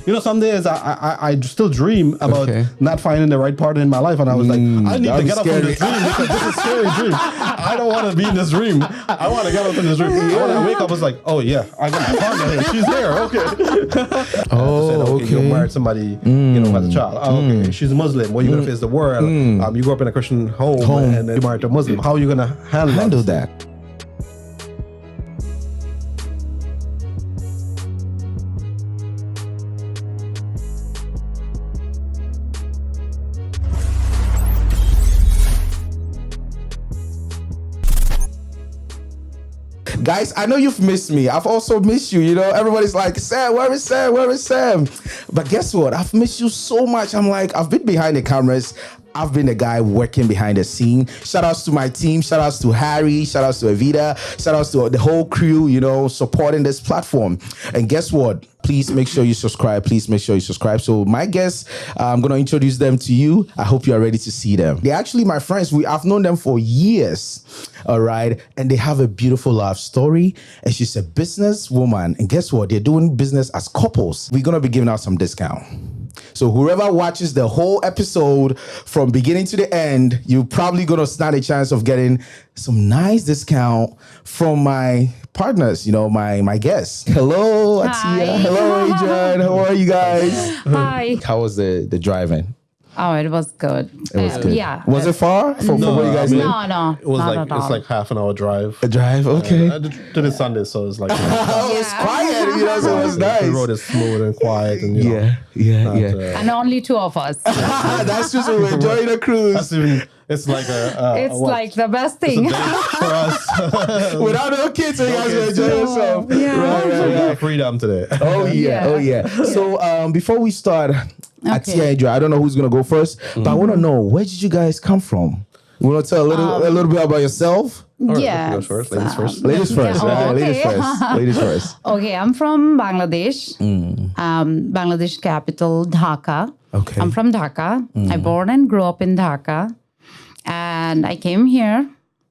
You know, some days I still dream about not finding the right partner in my life, and I was like, I need to get up from this dream because this is a scary dream. I don't want to be in this dream. I want to get up in this dream. When I wake up, I was like, oh yeah, I got my partner here. She's there. Okay. You married somebody, you know, as a child. Okay, she's a Muslim. Well, you're gonna face the world. You grew up in a Christian home. And then you married a Muslim. How are you gonna handle that? Guys, I know you've missed me. I've also missed you. You know, everybody's like, Sam, where is Sam? Where is Sam? But guess what? I've missed you so much. I'm like, I've been behind the cameras. I've been the guy working behind the scene. Shout outs to my team. Shout outs to Harry. Shout outs to Evita. Shout outs to the whole crew, you know, supporting this platform. And guess what? Please make sure you subscribe. Please make sure you subscribe. So my guests, I'm going to introduce them to you. I hope you are ready to see them. They're actually my friends. I've known them for years. All right. And they have a beautiful love story. And she's a business woman. And guess what? They're doing business as couples. We're going to be giving out some discount. So whoever watches the whole episode from beginning to the end, you're probably going to stand a chance of getting some nice discount from my partners, you know, my guests. Hello, Atia. Hello, Adrian. How are you guys? Hi. How was the driving? Oh, it was good. It was good. Yeah. Was it far from where you guys live? No. It was not like at all. it's like half an hour drive. A drive, okay. I did it Sunday, so it's like Oh, it's quiet, you know, so it's nice. the road is smooth and quiet, and you know, yeah. And only two of us. That's just we're enjoying the cruise. That's even. It's like It's like the best thing. for us. Without no kids, so you guys will enjoy yourself. Yeah. Right. Freedom today. Oh yeah. So before we start, Atia, Adrian, I don't know who's gonna go first, but I want to know, where did you guys come from? You want to tell a little bit about yourself? Yeah. Ladies first. Ladies first. Ladies first. Yeah. Oh, Ladies okay. first. Ladies first. Okay, I'm from Bangladesh. Bangladesh capital, Dhaka. Okay. I'm from Dhaka. I born and grew up in Dhaka. And I came here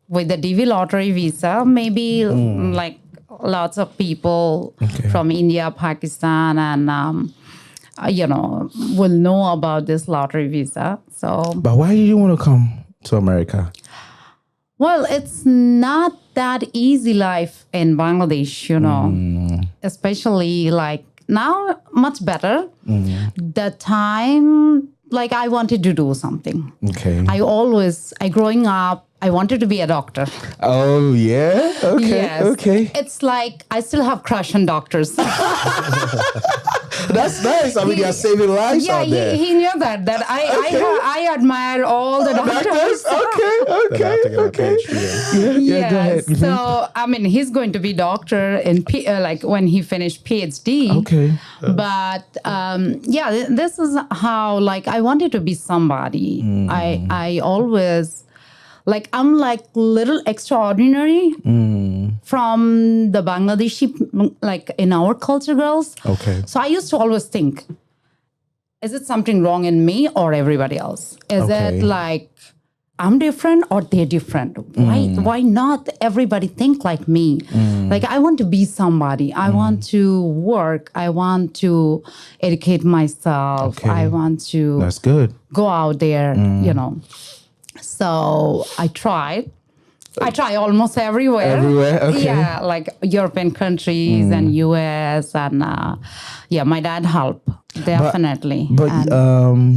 with the DV lottery visa. Maybe like lots of people from India, Pakistan, and you know, will know about this lottery visa. So, But why did you want to come to America? well, it's not that easy life in Bangladesh, you know, especially like now much better. The time, like I wanted to do something. Okay. I growing up, I wanted to be a doctor. Oh yeah. Okay. Yes. Okay. It's like I still have crush on doctors. That's nice. I mean, you're saving lives Yeah, out there. he knew that I admire all the doctors. Okay. Yeah, go ahead. So I mean, he's going to be doctor in like when he finished PhD. Okay. But this is how like I wanted to be somebody. I always like I'm like little extraordinary from the Bangladeshi, like in our culture, girls. Okay. So I used to always think, is it something wrong in me or everybody else? Is it like I'm different or they're different? Why not everybody think like me? Like I want to be somebody. I want to work. I want to educate myself. Okay. I want to That's good. go out there, you know. So I tried. I try almost everywhere. Everywhere, okay. Yeah, like European countries and US and my dad helped definitely. But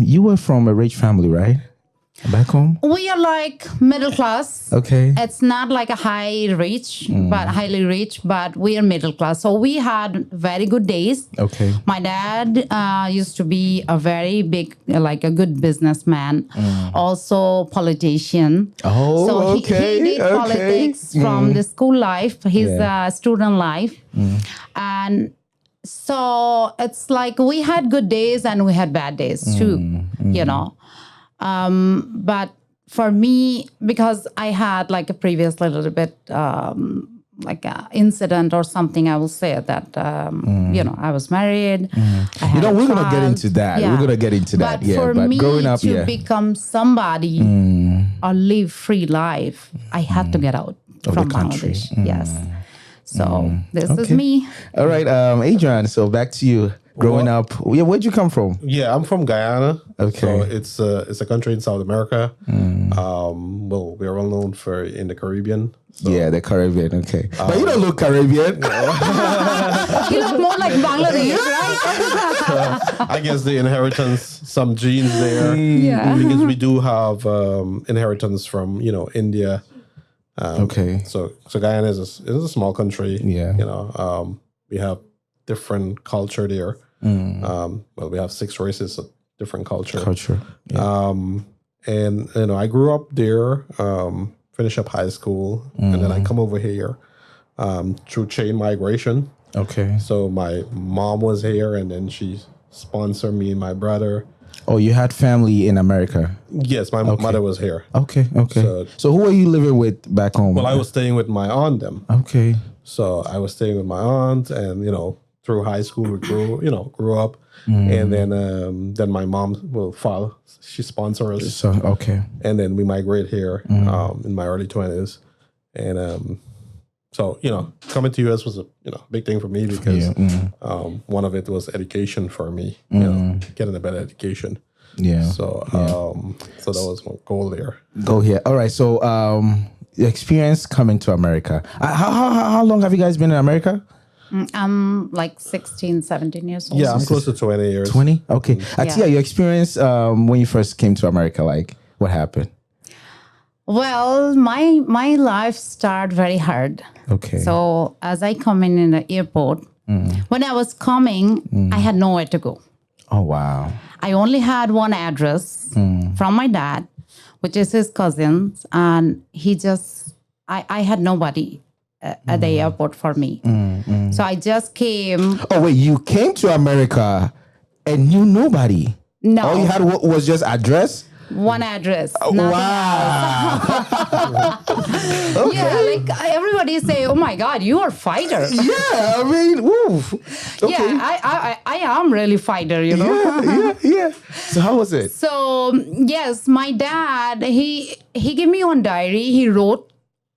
you were from a rich family, right? Back home? We are like middle class. Okay. It's not like a highly rich, but we are middle class. So we had very good days. Okay. My dad used to be a very big, like a good businessman, also politician. Oh, so okay. he did politics from the school life, his student life. And so it's like we had good days and we had bad days too, you know. But for me, because I had like a previous little bit like an incident or something, I will say that, you know, I was married. I had we're going to a get child. into that. Yeah. We're going to get into that. But for but me growing up, to become somebody or live free life, I had to get out from the country. Bangladesh. Yes. So this is me. All right, Adrian. So back to you. Growing up, where'd you come from? Yeah, I'm from Guyana. Okay. So it's a country in South America. Well, we're well known for in the Caribbean. So. Yeah, the Caribbean. Okay, but you don't look Caribbean. You look more like Bangladesh, right? I guess the inheritance, some genes there. Yeah. Because we do have inheritance from India. Okay. So Guyana is a small country. Yeah. We have different culture there. Well, we have 6 races of different culture. Yeah. And I grew up there, finished up high school, and then I come over here through chain migration. Okay. So my mom was here, and then she sponsored me and my brother. Oh, you had family in America? Yes, my mother was here. Okay. So who were you living with back home? Well, I was staying with my aunt then. Okay. So I was staying with my aunt, and through high school we grew up, and then my mom she sponsored us. So okay. And then we migrate here in my early 20s, and so coming to US was a big thing for me because one of it was education for me, getting a better education. Yeah. So so that was my goal there. Go here. All right. So the experience coming to America. How long have you guys been in America? I'm like 16, 17 years old. Yeah, I'm close to 20 years. 20? Okay. Atia, your experience when you first came to America, like what happened? Well, my life started very hard. Okay. So as I come in the airport, when I was coming, I had nowhere to go. Oh, wow. I only had one address from my dad, which is his cousins. And I had nobody at the airport for me. So I just came. Oh, wait, you came to America and knew nobody? No. All you had was just address? One address. Wow. Okay. Yeah, like everybody say, oh my God, you are a fighter. Yeah, I mean, woo. Okay. Yeah, I am really fighter, Yeah. So how was it? So, yes, my dad, he gave me one diary. He wrote,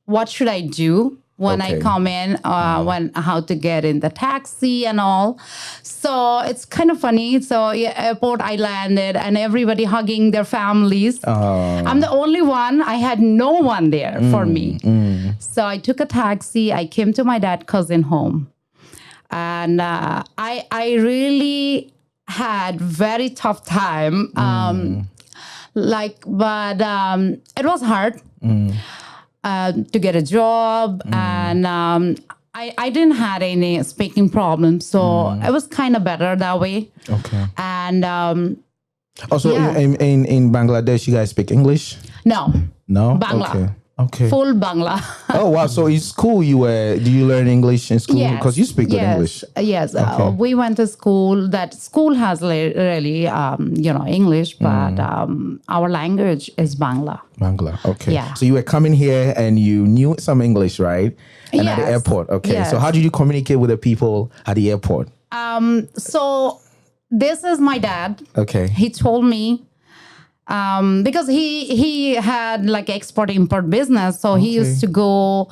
what should I do when I come in, how to get in the taxi and all. So it's kind of funny. So airport, I landed and everybody hugging their families. I'm the only one. I had no one there for me. So I took a taxi. I came to my dad's cousin home. And I really had very tough time. But it was hard. To get a job, and I didn't have any speaking problems, so it was kind of better that way. Okay. And also in Bangladesh, you guys speak English? No, Bangla. Okay. Full Bangla. Oh wow! So in school, do you learn English in school? Because you speak good English. Yes. Okay. We went to school. That school has really, English, but our language is Bangla. Bangla. Okay. Yeah. So you were coming here and you knew some English, right? And at the airport. Okay. Yes. So how did you communicate with the people at the airport? So this is my dad. Okay. He told me. Because he had like export-import business. So he used to go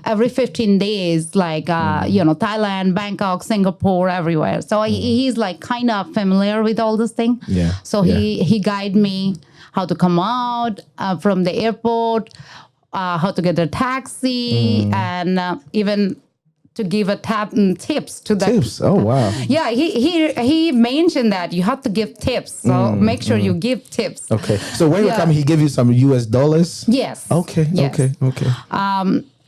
every 15 days, like, Thailand, Bangkok, Singapore, everywhere. So he's like kind of familiar with all this thing. Yeah. So he guided me how to come out from the airport, how to get a taxi, and even to give tips to the tips. Oh wow! Yeah, he mentioned that you have to give tips, so make sure you give tips. Okay, so when you were coming, he gave you some US dollars. Yes. Okay. Yes. Okay.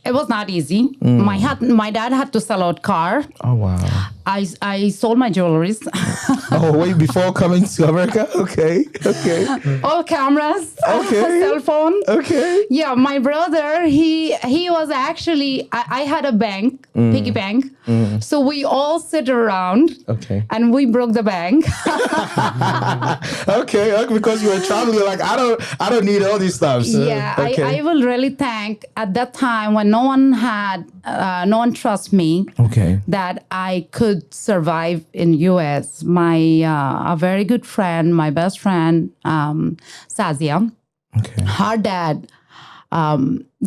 It was not easy. My dad had to sell out car. Oh wow! I sold my jewelries. Oh wait, before coming to America? Okay. All cameras. Okay. Cell phone. Okay. Yeah, my brother, he was actually, I had a bank, piggy bank. So we all sit around. Okay. And we broke the bank. Okay, because you were traveling, you're like, I don't need all these stuff. So, yeah, I will really thank at that time when no one trusts me. Okay. That I could survive in US. My a very good friend, my best friend, Sazia. Okay. Her dad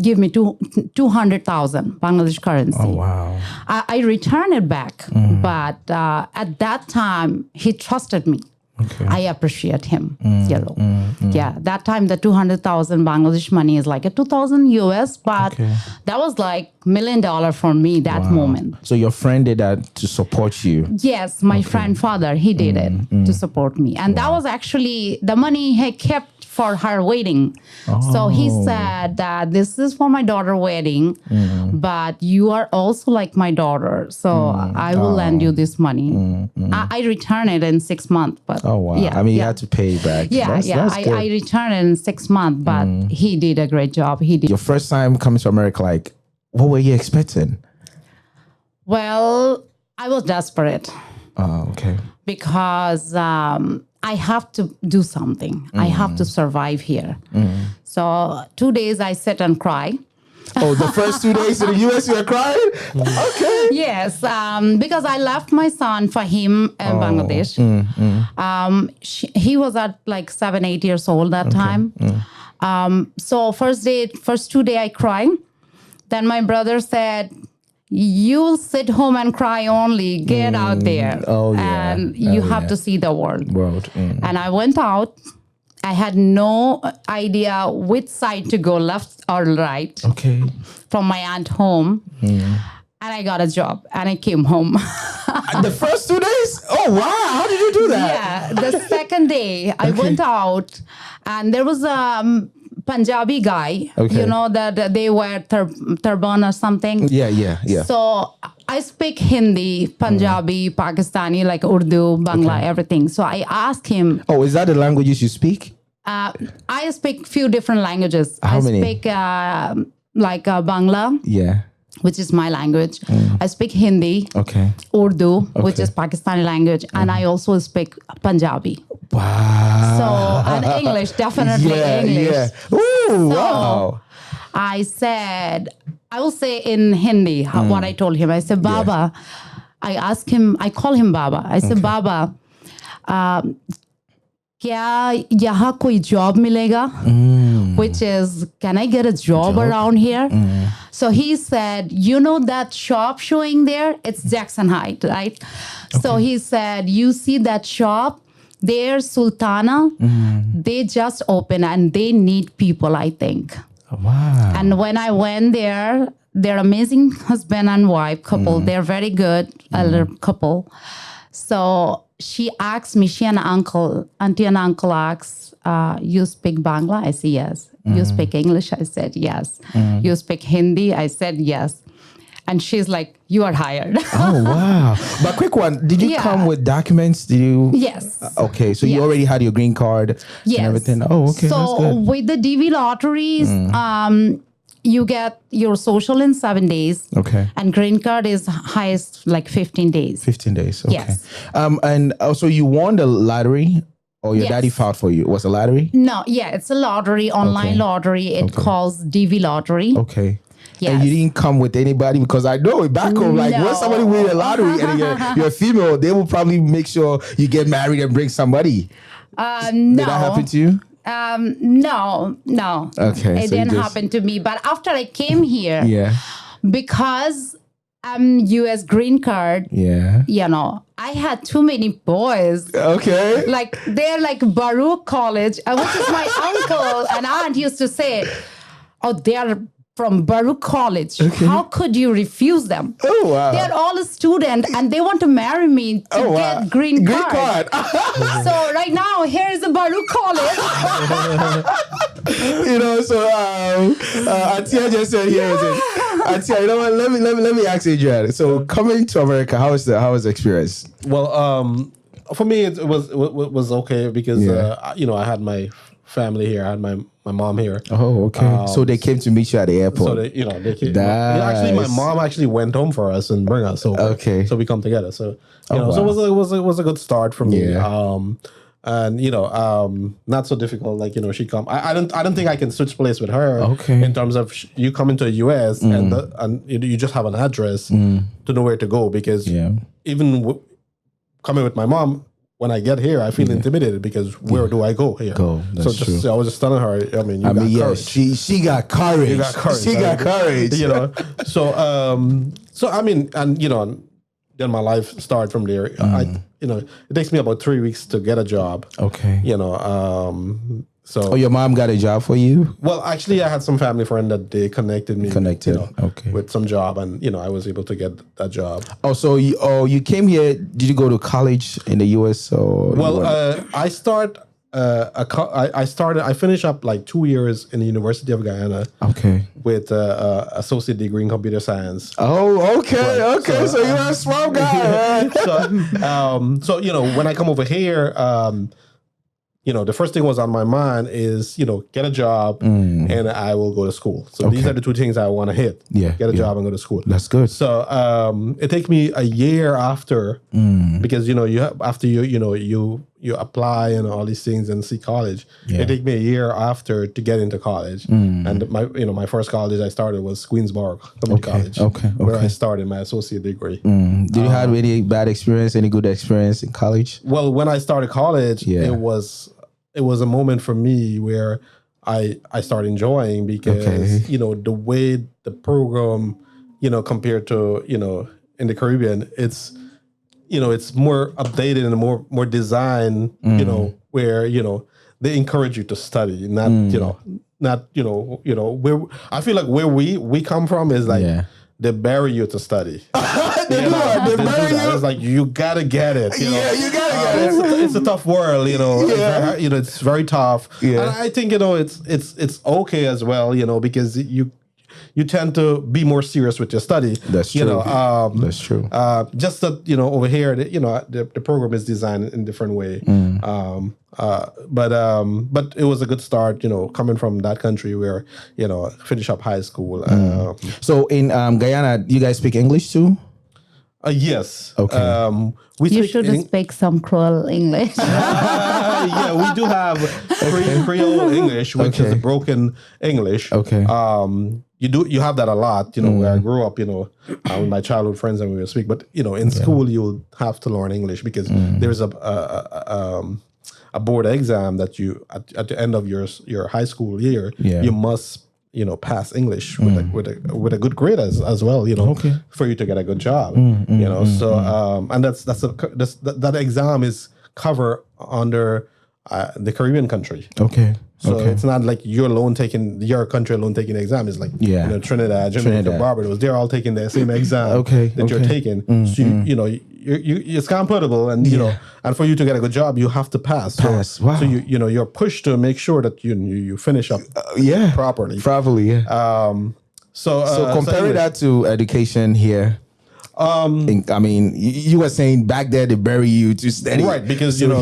give me 200,000 Bangladesh currency. Oh, wow. I returned it back, but at that time, he trusted me. Okay. I appreciate him. Yeah, that time the 200,000 Bangladesh money is like a 2,000 US, but that was like $1 million for me that moment. So your friend did that to support you? Yes, my friend father, he did it to support me. And that was actually the money he kept for her wedding. So he said that this is for my daughter wedding, but you are also like my daughter. So I will lend you this money. I return it in 6 months. But I mean, you had to pay back. That's good. I returned it in 6 months, but he did a great job. He did. Your first time coming to America, like, what were you expecting? Well, I was desperate. Oh, okay. Because I have to do something. I have to survive here. So 2 days I sit and cry. Oh, the first 2 days in the US you were crying? Okay. Yes, because I left my son for him in Bangladesh. He was at like 7, 8 years old that time. So first 2 days I cried. Then my brother said, you'll sit home and cry only. Get out there. And you have to see the world. And I went out. I had no idea which side to go, left or right. Okay. From my aunt home. And I got a job and I came home. The first 2 days? Oh, wow. How did you do that? Yeah. The second day I went out and there was a Punjabi guy, you know, that they wear turban or something. Yeah. So I speak Hindi, Punjabi, Pakistani, like Urdu, Bangla, everything. So I asked him. Oh, is that the languages you speak? I speak few different languages. How many? I speak Bangla. Yeah. Which is my language. I speak Hindi, Urdu, which is Pakistani language, and I also speak Punjabi. Wow. So, and English, definitely English. Yeah. Ooh, wow. I said, I will say in Hindi what I told him. I said, Baba, I asked him, I call him Baba. I said, Baba, kya yaha koi job milega? Which is, can I get a job around here? So he said, you know that shop showing there? It's Jackson Heights, right? So he said, you see that shop? There, Sultana, they just open and they need people, I think. Wow. And when I went there, they're amazing husband and wife couple. They're very good elder couple. So she asked me, she and auntie and uncle asked, you speak Bangla? I said, yes. You speak English? I said, yes. You speak Hindi? I said, yes. And she's like, you are hired. Oh, wow. But quick one, did you come with documents? Did you? Yes. Okay, so you already had your green card and everything? Oh, okay, so that's good. With the DV lotteries, you get your social in 7 days. Okay. And green card is highest like 15 days. 15 days, okay. Yes. And also you won the lottery? Or your daddy filed for you? Was it a lottery? No, it's a lottery, online lottery. It calls DV lottery. Okay. Yes. And you didn't come with anybody because I know back home, like when somebody wins a lottery and you're a female, they will probably make sure you get married and bring somebody. No. Did that happen to you? No. Okay. It didn't happen to me. But after I came here, because I'm US green card, you know, I had too many boys. Okay. Like they're like Baruch College, which is my uncle and aunt used to say, oh, they are from Baruch College. Okay. How could you refuse them? Oh, wow. They're all a student and they want to marry me to get green card. So right now, here is a Baruch College. You know, so Atia just said here is it. Atia, you know what? Let me ask Adrian. So coming to America, how was the experience? Well, for me it was okay because you know, I had my family here. I had my mom here. Oh, okay. So they came to meet you at the airport. So they came. Actually, my mom actually went home for us and bring us. So so we come together. So you know, so it was a good start for me. And you know, not so difficult. Like, you know, she come. I don't think I can switch place with her. Okay. In terms of you come into the US and you just have an address to know where to go because even coming with my mom, when I get here, I feel intimidated because where do I go here? That's true. I was just telling her, I mean, courage. she got courage. You got courage. She got courage. You know, so I mean, and you know, then my life started from there. It takes me about 3 weeks to get a job. Okay. You know, so your mom got a job for you? Well, actually, I had some family friend that they connected me. With some job, and you know, I was able to get that job. Oh, so you came here? Did you go to college in the U.S. or? Well, I finished up like 2 years in the University of Guyana. Okay. With associate degree in computer science. Oh, okay, okay. So you're a smart guy. Right? So you know, when I come over here, you know, the first thing was on my mind is, you know, get a job and I will go to school. So these are the two things I want to hit. Yeah. Get a job and go to school. That's good. So it takes me a year after because, you know, you apply and all these things and see college. Yeah. It takes me a year after to get into college. And my first college I started was Queensborough Community College. Where I started my associate degree. Did you have any bad experience, any good experience in college? Well, when I started college, it was a moment for me where I started enjoying because, you know, the way the program, you know, compared to, you know, in the Caribbean, it's, you know, it's more updated and more designed, you know, where, you know, they encourage you to study, not, where I feel like where we come from is like, they bury you to study. They bury you. It's like you gotta get it. You know? You gotta get it. It's a tough world, you know. It's very tough. Yeah. And I think, you know, it's okay as well, you know, because you tend to be more serious with your study. That's true. You know, that's true. Just that, you know, over here, you know, the program is designed in a different way. But it was a good start, you know, coming from that country where, you know, finish up high school. So in Guyana, you guys speak English too? Yes. Okay. You should speak some cruel English. Yeah, we do have Creole English, which is broken English. Okay. You have that a lot, you know, where I grew up, you know, with my childhood friends and we would speak. But, you know, in school, you'll have to learn English because there's a board exam that you, at the end of your high school year, you must, you know, pass English with a good grade as well, you know, for you to get a good job, you know. So, and that exam is covered under the Caribbean country. Okay. So it's not like your country alone taking the exam. It's like, you know, Trinidad, Jamaica, Barbados, they're all taking the same exam that you're taking. So, you know, it's compatible and, you know, and for you to get a good job, you have to pass. So you know, you're pushed to make sure that you finish up properly. So comparing that to education here, I mean, you were saying back there they bury you to study, right? Because you know,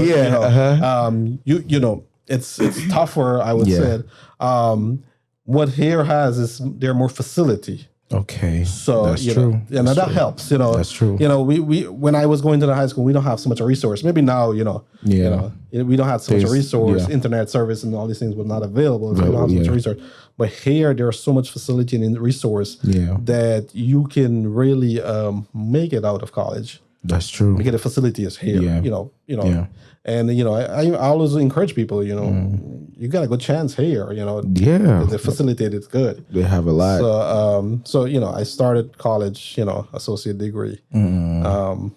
you know, it's tougher. I would say. What here has is there are more facility. Okay, so that's true. That helps. You know, that's true. You know, we when I was going to the high school, we don't have so much a resource. Maybe now, you know, we don't have so much a resource. Internet service and all these things were not available. So we don't have so much resource. But here, there's so much facility and resource that you can really make it out of college. That's true. Because the facility is here. You know. And you know, I always encourage people. You know, you got a good chance here. You know, the facility is good. They have a lot. So you know, I started college. You know, associate degree. And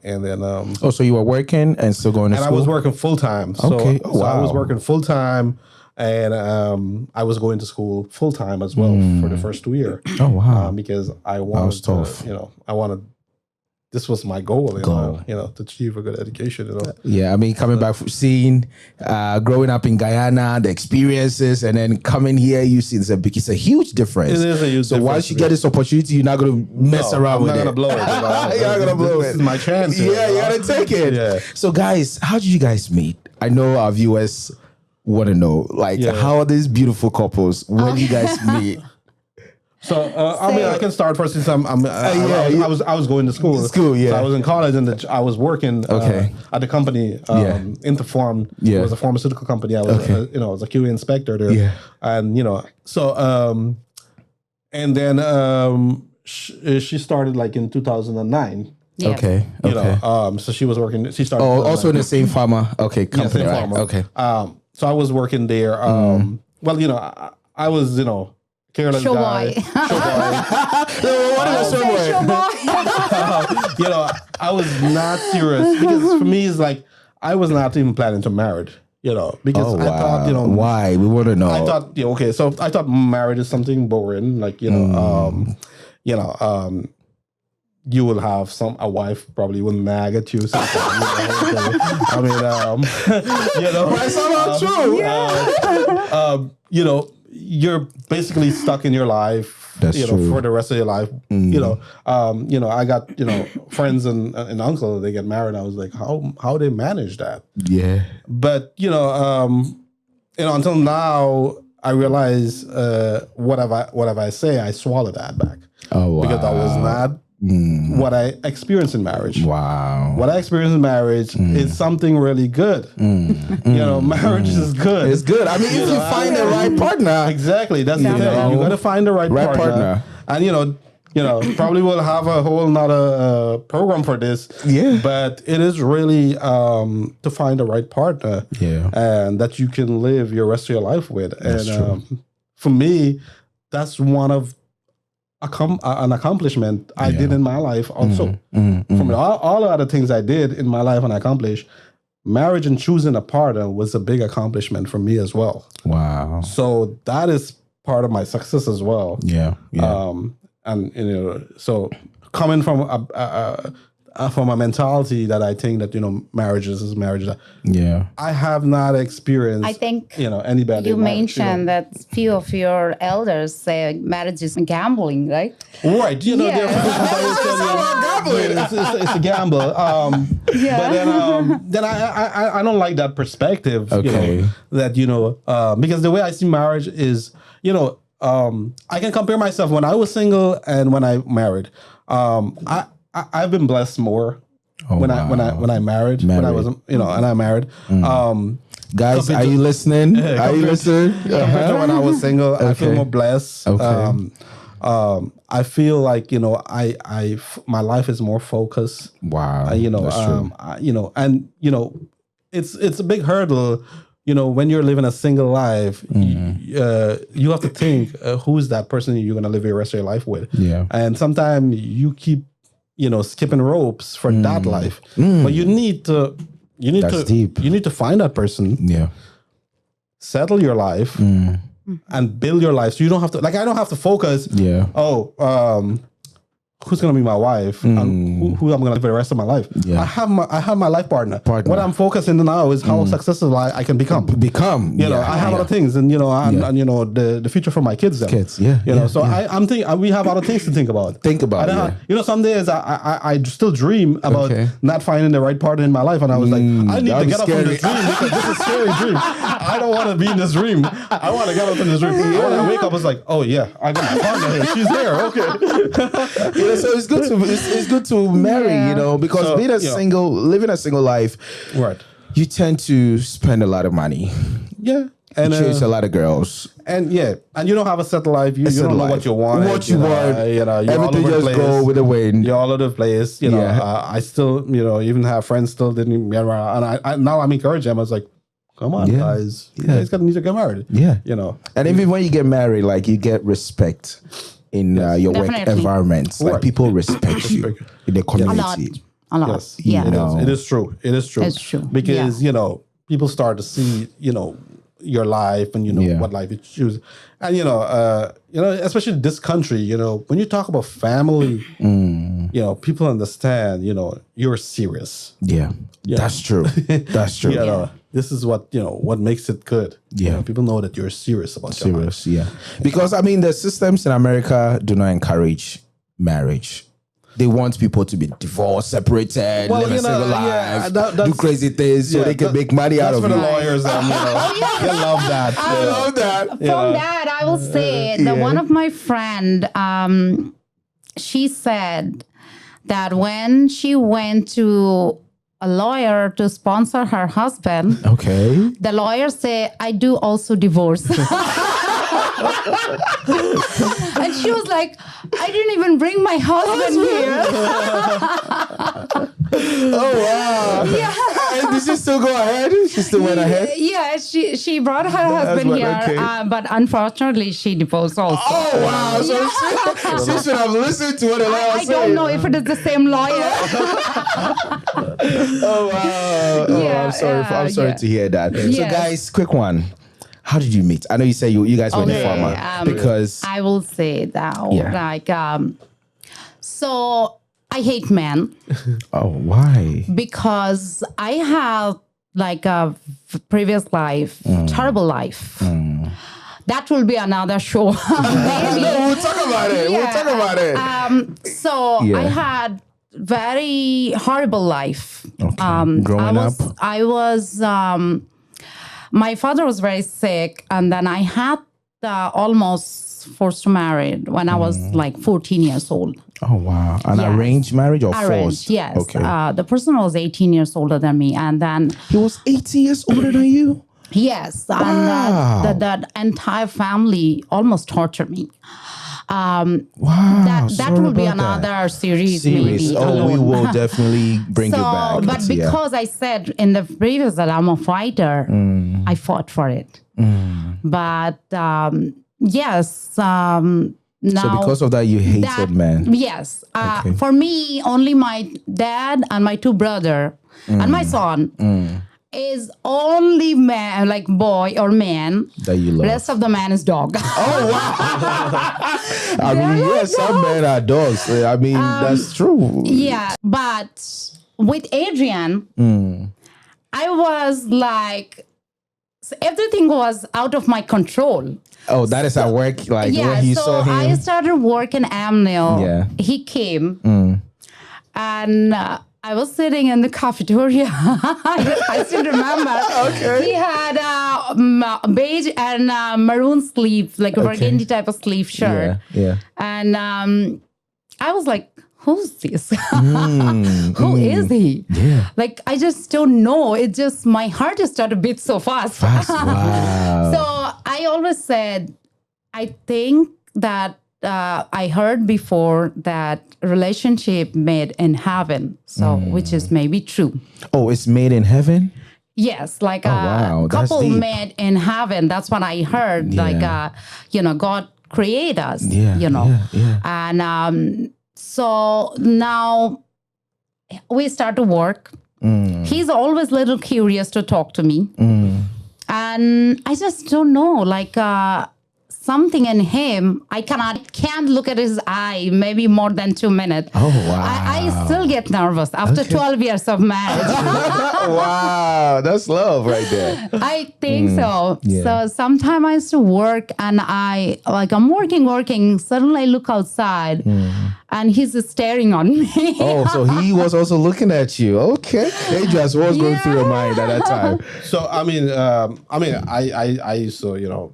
then so you were working and still going to school? And I was working full time. So, so I was working full time. And I was going to school full time as well for the first 2 years. Oh wow! Because I wanted to, you know, this was my goal, you know, to achieve a good education. You know. Yeah, I mean, coming back, seeing, growing up in Guyana, the experiences, and then coming here, you see it's a huge difference. It is a huge difference. So once you get this opportunity, you're not going to mess around with it. I'm not going to blow it. You're not going to blow it. This is my chance. Yeah, you got to take it. Yeah. So guys, how did you guys meet? I know our viewers want to know, like, how are these beautiful couples? When you guys meet? So I mean, I can start first since I was going to school. So I was in college and I was working at the company Interform. It was a pharmaceutical company. I was you know, I was a QA inspector there. And you know, so and then she started like in 2009. Yeah. Okay. You know, so she was working. She started. Also in the same farmer. Okay, company. same Right. farmer. Okay. So I was working there. Well, you know, I was, you know, careless Show guy. boy. Show boy. What is a show boy? Show boy. You know, I was not serious because for me, it's like I was not even planning to marry. You know, because I thought, you know, why? We want to know. I thought, yeah, okay, so I thought marriage is something boring, like you know, you will have a wife probably will nag at you. Sometime, I mean, you know, That's not true. You know, you're basically stuck in your life. That's you know, true. for the rest of your life. You know, I got friends and uncle. They get married. I was like, how they manage that? Yeah. But you know, until now, I realize whatever I say, I swallow that back. Oh wow. Because that was not what I experienced in marriage. Wow. What I experienced in marriage is something really good. You know, marriage is good. It's good. I mean, if you find the right partner. Exactly. That's the thing. You got to find the right partner. And you know, probably we'll have a whole nother program for this. Yeah. But it is really to find the right partner. Yeah. And that you can live your rest of your life with. That's true. For me, that's one of an accomplishment I did in my life also. From all the other things I did in my life and accomplished, marriage and choosing a partner was a big accomplishment for me as well. Wow. So that is part of my success as well. Yeah. Yeah. And you know, so coming from a mentality that I think that, you know, marriage is marriage. Yeah. I have not experienced, I think you know, any bad. you marriage, mentioned that few of your elders say marriage is gambling, right? Right. You know, Yeah. it's a gamble. But then I don't like that perspective. Okay. You know, that, you know, because the way I see marriage is, you know, I can compare myself when I was single and when I married. I've been blessed more when I married. When I was, you know, and I married. Guys, are you listening? Are you listening? Compared to when I was single, I feel more blessed. Okay. I feel like, you know, my life is more focused. Wow. You know, that's true. you know, and you know, it's a big hurdle. You know, when you're living a single life, you have to think, who's that person you're going to live your rest of your life with? Yeah. And sometimes you keep, you know, skipping ropes for that life. But you need to deep. You need to find that person, Yeah. settle your life, and build your life. So you don't have to, like, I don't have to focus. Yeah. Who's gonna be my wife and who I'm gonna live for the rest of my life. Yeah. I have my life partner. What I'm focusing on now is how successful I can become. You know, I have other things, and you know, and you know, the future for my kids. Then. You know, so I'm thinking we have other things to think about. You know, some days I still dream about not finding the right partner in my life, and I was like, I need to get up from this dream because this is a scary dream. I don't want to be in this dream. I want to get up in this dream. When I wake up, I was like, oh yeah, I got my partner here. She's there. Okay. You know, so it's good to marry, you know, because being living a single life, right? You tend to spend a lot of money. Yeah. And chase a lot of girls. And and you don't have a set life. You don't know what you want. You know, everything just go with the wind. You're all over the place. You know, I still, you know, even have friends still didn't get married. And I now I'm encouraging them. I was like, come on, guys. You guys need to get married. Yeah. You know. And even when you get married, like, you get respect in your work environments. Like, people respect you in the community. A lot. Yes. Yeah. It is true. It's true. Because, you know, people start to see, you know, your life and, you know, what life you choose. And, you know, especially this country, you know, when you talk about family, you know, people understand, you know, you're serious. Yeah. That's true. That's true. You know, this is what, you know, what makes it good. Yeah. You know, people know that you're serious about your life. Yeah. Because, I mean, the systems in America do not encourage marriage. They want people to be divorced, separated, live a single life, do crazy things so they can make money out of it. That's for the lawyers. You know, they love that. I love that. From that, I will say that one of my friend, she said that when she went to a lawyer to sponsor her husband, the lawyer said, I do also divorce. And She was like, I didn't even bring my husband here. Oh wow! Yeah. And did she still go ahead? She still went ahead. Yeah, she brought her husband here, okay. but unfortunately she divorced also. Oh wow! So she should have listened to what the lawyer I don't know if it is the same lawyer. Oh wow! Oh, Yeah, I'm sorry to hear that. So Yes. guys, quick one. How did you meet? I know you say you guys were in the farmer because I will say that Yeah. so I hate men oh why? because I have like a previous life, terrible life. That will be another show. Maybe. No, we'll talk about it. We'll talk about it. So Yeah. I had very horrible life. Okay. Growing up? I was my father was very sick, and then I had almost forced to marry when I was like 14 years old. Oh wow! An Yes. arranged marriage or Arranged, forced? yes. Okay. The person was 18 years older than me, and then He was 80 years older than you. yes, Wow. and that entire family almost tortured me. Wow. That sorry will be about that. another series, Series. maybe. Oh, we alone. will definitely bring you back. But Atia. because I said in the previous that I'm a fighter, I fought for it. But yes, now So because of that, you hated men. Yes, Okay. for me, only my dad and my two brother and my son is only man, like boy or man. That you love. Rest of the man is dog. Oh wow! I mean, yeah, some men are dogs. I mean, that's true. Yeah, but with Adrian, I was like, so everything was out of my control. Oh, that is at work. Like Yeah, when you so saw him. I started working Amnil. Yeah. He came, and I was sitting in the cafeteria. I still remember. Okay. He had beige and maroon sleeves, like a burgundy type of sleeve shirt. Yeah. And I was like, who's this? Who is he? Yeah. Like, I just don't know. It just, my heart just started to beat so fast. Wow. So I always said, I think that I heard before that relationship made in heaven. So, which is maybe true. Oh, it's made in heaven? Yes, like wow, a that's couple deep. made in heaven. That's what I heard. Yeah. Like, God create us, Yeah. Yeah. And so now we start to work. He's always a little curious to talk to me. And I just don't know, like something in him, I can't look at his eye maybe more than 2 minutes. Oh, wow. I still get nervous after 12 years of marriage. Wow. That's love right there. I think so. Yeah. So sometimes I used to work and I'm working. Suddenly I look outside and he's staring on me. Oh, so he was also looking at you. Okay. Adrian, what was going through your mind at that time? So I used to,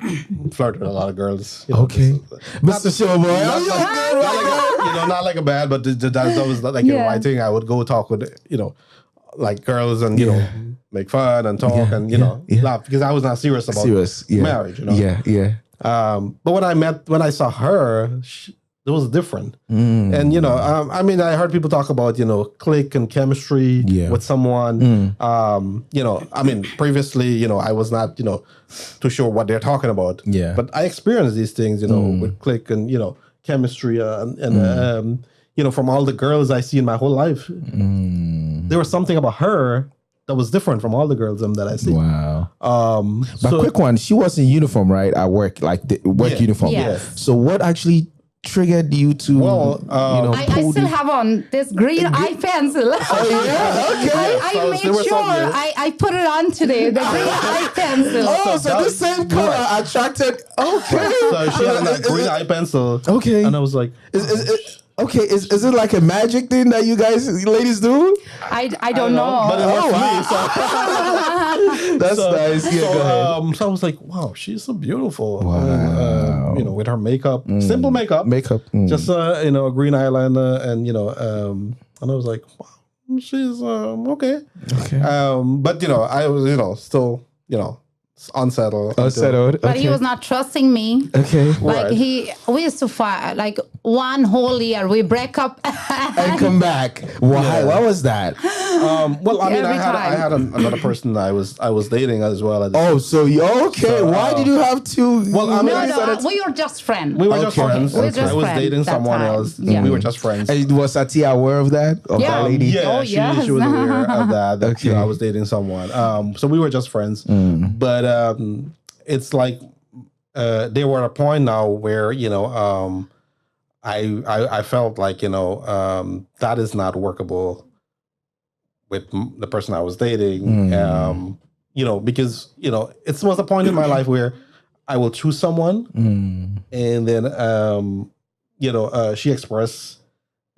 flirt with a lot of girls. Okay. Mr. Showboy. Not like a bad, but that was like Yeah. my thing. I would go talk with, like girls and, make fun and talk and, laugh because I was not serious about marriage, Yeah. But when I saw her, it was different. And, I heard people talk about, click and chemistry with someone. Previously, I was not, too sure what they're talking about. Yeah. But I experienced these things, with click and, chemistry and from all the girls I see in my whole life, there was something about her that was different from all the girls that I see. Wow. But quick one, she was in uniform, right? At work, like the work uniform. Yes. So what actually triggered you to, I still have on this green eye pencil. Oh, yeah? Okay. I made sure I put it on today, the green eye pencil. Oh, so this same color attracted. Okay. So she had a green eye pencil. Okay. And I was like, is it like a magic thing that you ladies do? I don't know. But it worked for me. That's nice. Yeah, go ahead. So I was like, wow, she's so beautiful. Wow. With her makeup, simple makeup. Just, a green eyeliner and, and I was like, wow, she's okay. Okay. But, I was, still, unsettled. Unsettled. But he was not trusting me. Okay. Like we used to fight like one whole year. We break up And come back. Why? What was that? Well, I mean, Every I had another person that I was dating as well. So why did you have to? Well, I mean, No, we were just friends. we were just friends. We were just I was friends dating that someone time. else. Yeah. We were just friends. And was Atia aware of that? Of Yeah. that lady? Yeah, Oh, yes. she was aware of that. Okay. You know, I was dating someone. So we were just friends. But it's like there were a point now where I felt like that is not workable with the person I was dating. Because it was a point in my life where I will choose someone, and then she expressed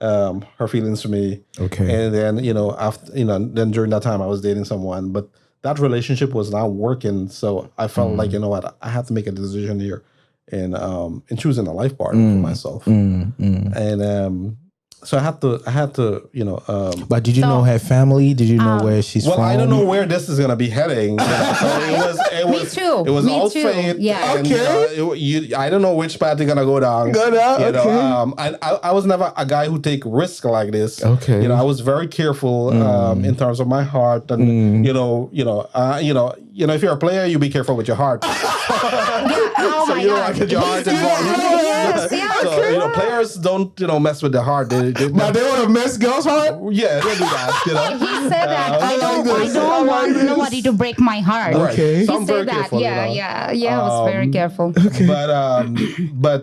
her feelings to me. Okay. And then after then during that time I was dating someone, but that relationship was not working. So I felt like I have to make a decision here, in choosing a life partner for myself. And so I had to But did you know her family? Did you know where she's from? well, I don't know where this is gonna be heading. So it was Me too. It was Me all too. fate. Yeah. And, Okay. I don't know which path you're gonna go down. I was never a guy who take risk like this. Okay. I was very careful in terms of my heart, and if you're a player, you be careful with your heart. Oh So my you don't God. want to get your heart involved. Yes, So players don't mess with their heart. But they want to mess girls' heart? Yeah, they do that. He said that I don't I want like nobody to break my heart. Okay. He So I'm said very that. careful, Yeah. I was very careful. But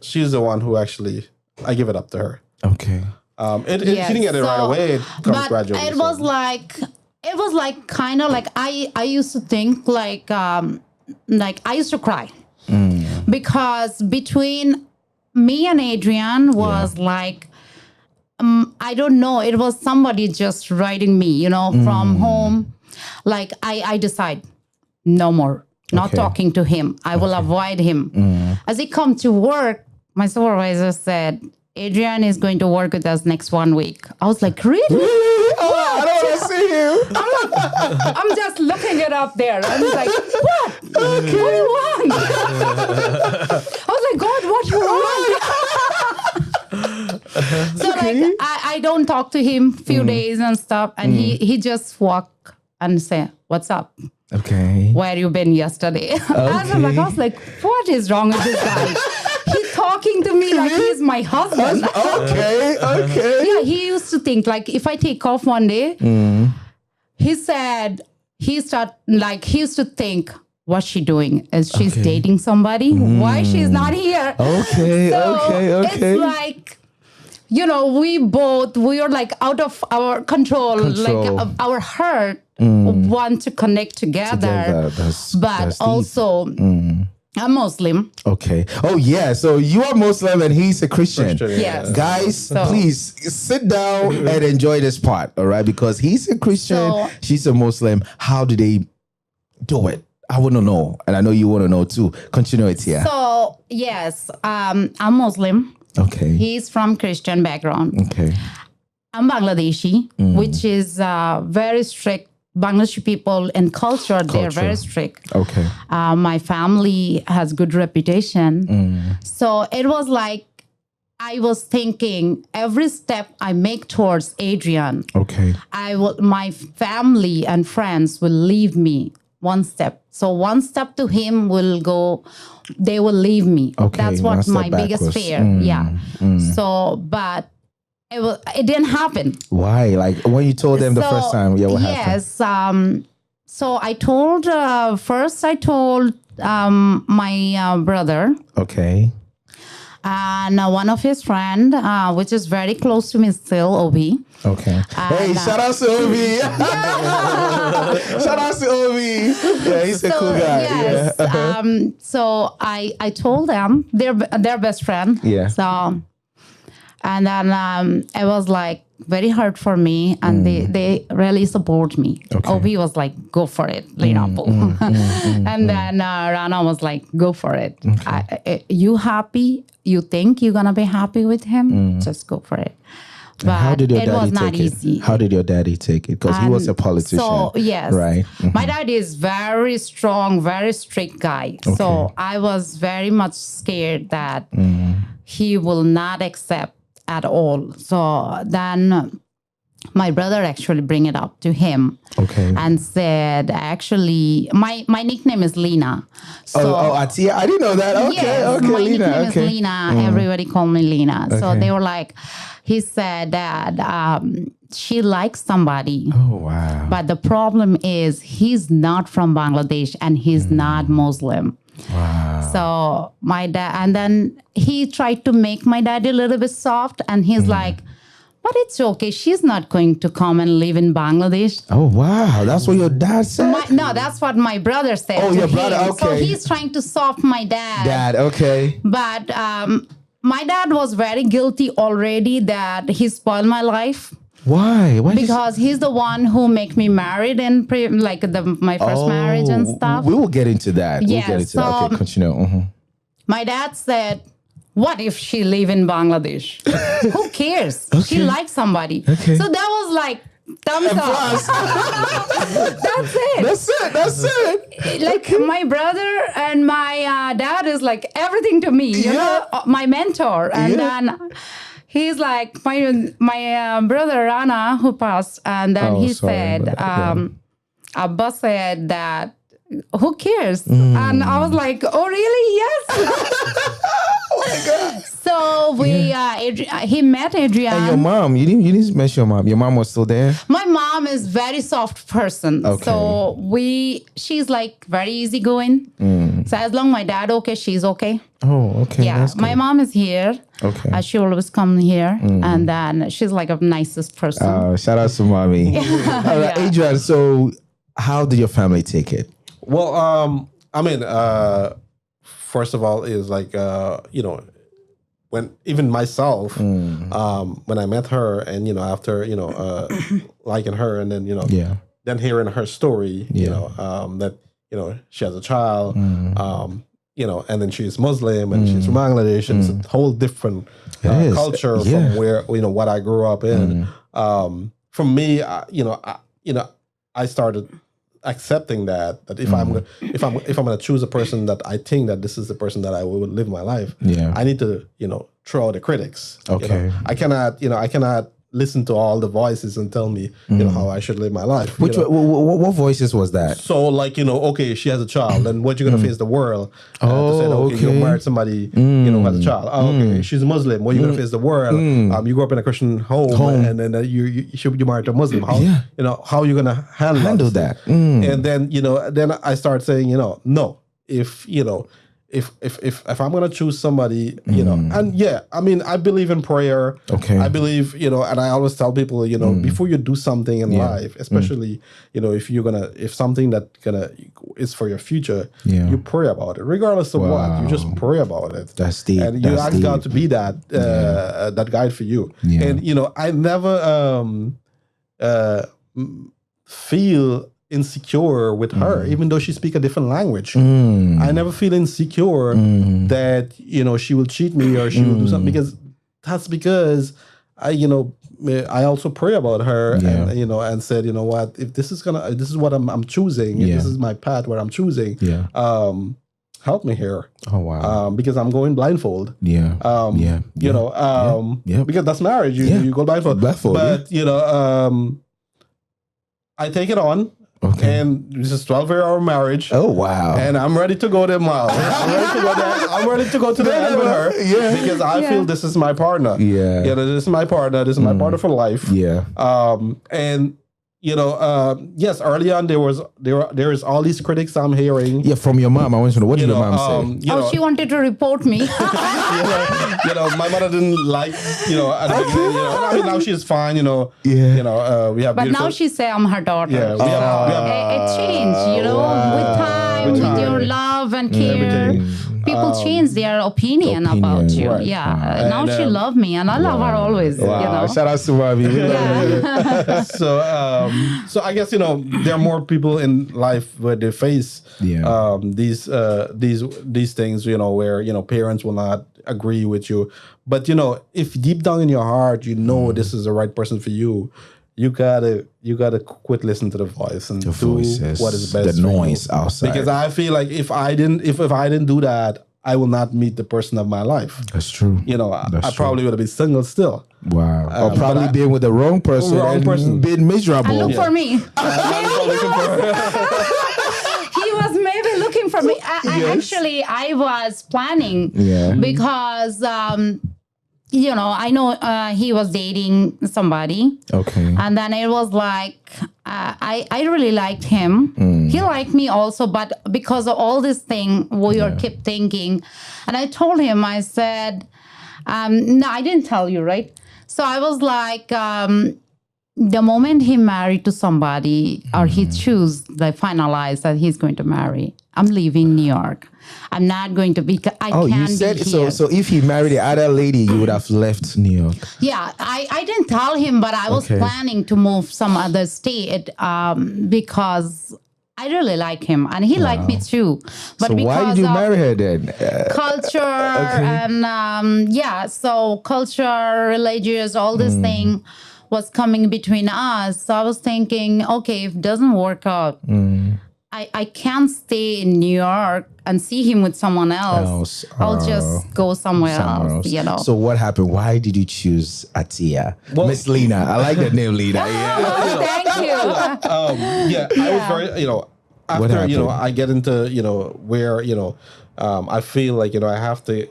she's the one who actually I give it up to her. Okay. She didn't get it right away. It comes But gradually. it was like kind of like I used to think like I used to cry because between me and Adrian was like I don't know, it was somebody just writing me from home. Like I decide no more, not talking to him. I will avoid him. As he come to work, my supervisor said, Adrian is going to work with us next 1 week. I was like, really? Oh, I don't want to see you. I'm just looking it up there. I was like, what? What do you want? I was like, God, what do you want? So like, I don't talk to him few days and stuff. And he just walk and say, what's up? Okay. Where you been yesterday? I was like, what is wrong with this guy? He's talking to me like he's my husband. Okay. Yeah, he used to think like if I take off one day, he said he used to think, what's she doing? Is she's dating somebody? Why she's not here? Okay. It's like, we are like out of our control. Like our heart want to connect together. That's also I'm Muslim. Okay. Oh yeah. So you are Muslim and he's a Christian. Yes. Guys, please sit down and enjoy this part. All right, because he's a Christian, she's a Muslim. How do they do it? I want to know, and I know you want to know too. Continue it here. So yes, I'm Muslim. Okay. He's from Christian background. Okay. I'm Bangladeshi, which is very strict. Bangladeshi people and culture, they're very strict. Okay. My family has good reputation. So it was like, I was thinking every step I make towards Adrian, my family and friends will leave me one step. So one step to him they will leave me. Okay, that's what my biggest fear. So, but it didn't happen. Why? Like when you told them the first time, what happened? Yes. So I told, first I told my brother. Okay. And one of his friend, which is very close to me still, Obi. Okay. Hey, shout out to Obi. Shout out to Obi. Yeah, he's a cool guy. Yes. Yeah. So I told them they're best friend. Yeah. So, and then it was like very hard for me, and they really support me. Okay. Obi was like, go for it, and then Rana was like, go for it. Okay. You happy? You think you're gonna be happy with him? Just go for it. But how did your it daddy was not take easy. it? How did your daddy take it? Because he was a politician. So, yes. Right. My dad is very strong, very strict guy. Okay. So I was very much scared that he will not accept at all. So then my brother actually bring it up to him. Okay. And said, actually, my nickname is Lena. So, Atia. I didn't know that. Okay. yes, okay. my Lena. nickname Okay. is Lena. Everybody call me Lena. So Okay. they were like, he said that she likes somebody. Oh, wow. But the problem is he's not from Bangladesh and he's not Muslim. Wow. So my dad, and then he tried to make my dad a little bit soft, and he's like, but it's okay. She's not going to come and live in Bangladesh. Oh, wow. That's what your dad said? No, that's what my brother said. Oh, to your him. brother, okay. So he's trying to soft my dad. Dad, okay. But my dad was very guilty already that he spoiled my life. Why? Because he's the one who make me married in my first marriage and stuff. We will get into that. Yes, We'll get into that. Okay, continue. My dad said, what if she live in Bangladesh? Who cares? She likes somebody. Okay. So that was like, thumbs up. That's it. That's it. Like my brother and my dad is like everything to me. You know, my mentor. And then he's like my brother Rana who passed, and then he said, Abba said that. Who cares? And I was like, oh really? Yes. Oh my God. So he met Adrian. And your mom, you didn't mention your mom. Your mom was still there? My mom is very soft person. Okay. So she's like very easygoing. So as long my dad okay, she's okay. Oh, okay. Yeah. That's My good. mom is here. Okay. She always come here. And then she's like a nicest person. Shout out to mommy. All right, Adrian, so how did your family take it? Well, I mean, first of all, is like when even myself, when I met her, and after liking her, and then then hearing her story, that she has a child, and then she's Muslim and she's from Bangladesh, and it's a whole different culture from where what I grew up in. For me, I started accepting that if I'm going to choose a person that I think that this is the person that I will live my life, I need to throw out the critics. Okay. I cannot listen to all the voices and tell me how I should live my life. What voices was that? So like okay, she has a child, and what you're gonna face the world to say, okay, you married somebody who has a child. Okay, she's a Muslim. Well, you're gonna face the world. You grew up in a Christian home. And then you married a Muslim. How how are you gonna handle that? And then then I start saying no, if I'm gonna choose somebody, and I mean, I believe in prayer. Okay. I believe, and I always tell people, before you do something in life, especially, if something that is for your future, you pray about it, regardless of what. You just pray about it. That's deep. And you ask God to be that that guide for you. Yeah. And I never feel insecure with her, even though she speaks a different language. I never feel insecure that she will cheat me or she will do something, because I also pray about her and and said, what, if this is what I'm choosing, if this is my path where I'm choosing, help me here. Oh wow. Because I'm going blindfold. Because that's marriage. You go blindfold. But I take it on. Okay. And this is 12-year marriage. Oh wow! And I'm ready to go that mile. I'm ready to go there. I'm ready to go to the end with her. Yeah. Because I feel this is my partner. Yeah. This is my partner. This is my partner for life. Yeah. And yes, early on there is all these critics I'm hearing. Yeah, from your mom. I want to know, what did your mom say? She wanted to report me. My mother didn't like, at the beginning, I mean, now she's fine, we have. But now she say I'm her daughter. Yeah, it changed, with time, with your love and care. People change their opinion about you. Right. Yeah. Now she loves me, and I love her always. Wow. You know? Shout out to Bobby. We love you. So I guess there are more people in life where they face these things, where parents will not agree with you, but if deep down in your heart this is the right person for you, you gotta quit listening to the voice and do what is best. The noise outside. Because I feel like if I didn't do that, I will not meet the person of my life. That's true. I probably would have been single still. Wow. Or probably being with the wrong person and been miserable. And look for me. He was maybe looking for me. Actually, I was planning because, I know he was dating somebody. Okay. And then it was like, I really liked him. He liked me also, but because of all this thing, we kept thinking. And I told him, I said, no, I didn't tell you, right? So I was like, the moment he married to somebody or he finalized that he's going to marry, I'm leaving New York. I'm not going to be, I can't you said be here. so if he married the other lady, you would have left New York. Yeah, I didn't tell him, but I was planning to move some other state because I really like him and he liked me too. But so why did you marry her then? Culture and so culture, religious, all this thing was coming between us. So I was thinking, okay, if it doesn't work out, I can't stay in New York and see him with someone else. I'll just go somewhere else. So what happened? Why did you choose Atia? Miss Lena. I like that name, Lena. Thank you. I was very, after, I get into, where, I feel like, I have to,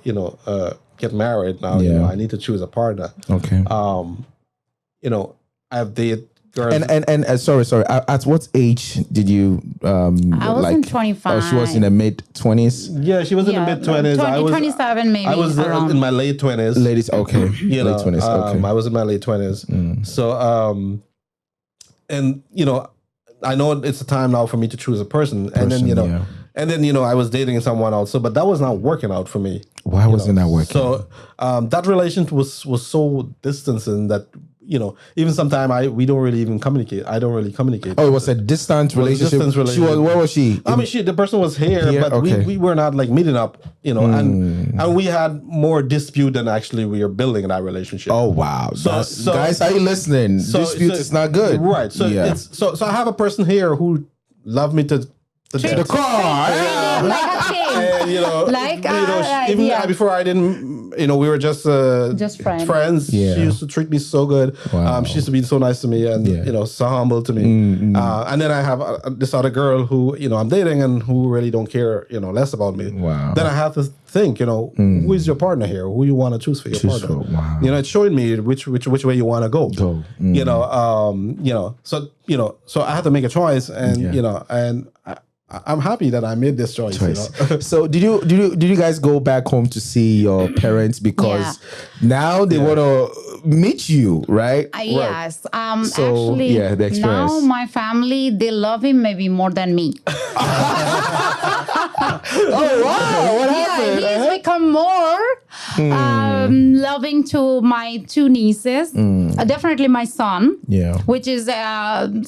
get married now. I need to choose a partner. Okay. I've dated girls. And sorry. At what age did you? I was in 25. Oh, she was in the mid 20s. Yeah, she was in the mid 20s. I was 27 maybe. I was in my late 20s. Ladies, okay. Late 20s. Okay. I was in my late 20s. So, and I know it's a time now for me to choose a person, and then I was dating someone else. So, but that was not working out for me. Why wasn't that working? So, that relationship was so distancing that. Even sometimes we don't really even communicate. I don't really communicate. Oh, it was a distant relationship. She was. Where was she? I mean, the person was here, but we were not like meeting up. And we had more dispute than actually we were building that relationship. Oh wow! So guys, are you listening? Dispute is not good, right? So so I have a person here who loved me to the car. Like a kid. And, even before I didn't. We were just friends. Yeah. She used to treat me so good. Wow. She used to be so nice to me and so humble to me. And then I have this other girl who I'm dating and who really don't care less about me. Wow. Then I have to think who is your partner here? Who you want to choose for your partner? Wow. It's showing me which way you want to go. So so I had to make a choice and and I'm happy that I made this choice. So did you guys go back home to see your parents because now they want to meet you, right? Yes. So, actually, the experience. now my family, they love him maybe more than me. Oh wow! What happened? He's become more loving to my two nieces. Definitely my son. Yeah. Which is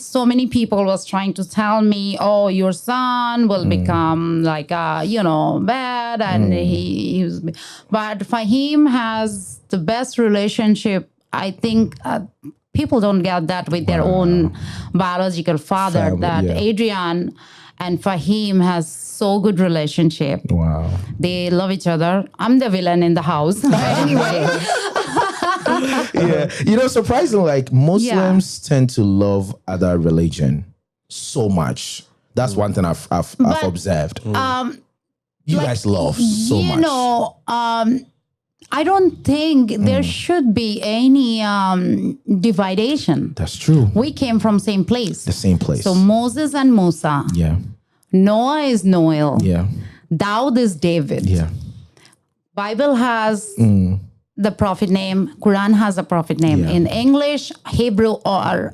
so many people was trying to tell me, oh, your son will become like bad, and he was. But Fahim has the best relationship. I think. People don't get that with their own biological father. Adrian and Fahim has so good relationship. Wow. They love each other. I'm the villain in the house. Anyway. Surprisingly, like Muslims tend to love other religion so much. That's one thing I've observed. You guys love so much. I don't think there should be any dividation. That's true. We came from same place. The same place. So Moses and Musa. Yeah. Noah is Noel. Yeah. Daud is David. Yeah. Bible has the prophet name. Quran has a prophet name. In English, Hebrew, or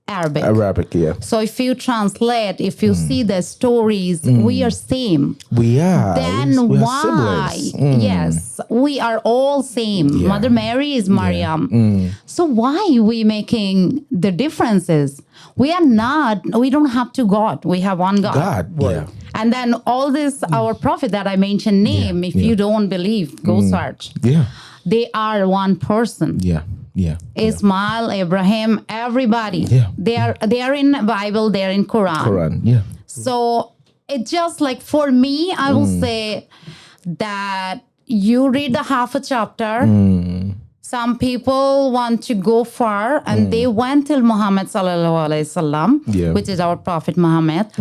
Arabic. Arabic, yeah. So if you translate, if you see the stories, we are same. We are. Then we are why? siblings. Yes, we are all same. Yeah. Mother Mary is Maryam. So why we making the differences? We are not. We don't have two God. We have one God. God, yeah. And then all this, our prophet that I mentioned name. If you don't believe, go search. Yeah. They are one person. Yeah. Yeah. Ismail, Abraham, everybody. Yeah. They are in Bible, they are in Quran. Yeah. So it's just like for me, I will say that you read the half a chapter. Some people want to go far and they went till Muhammad sallallahu alaihi wasallam, which is our prophet Muhammad.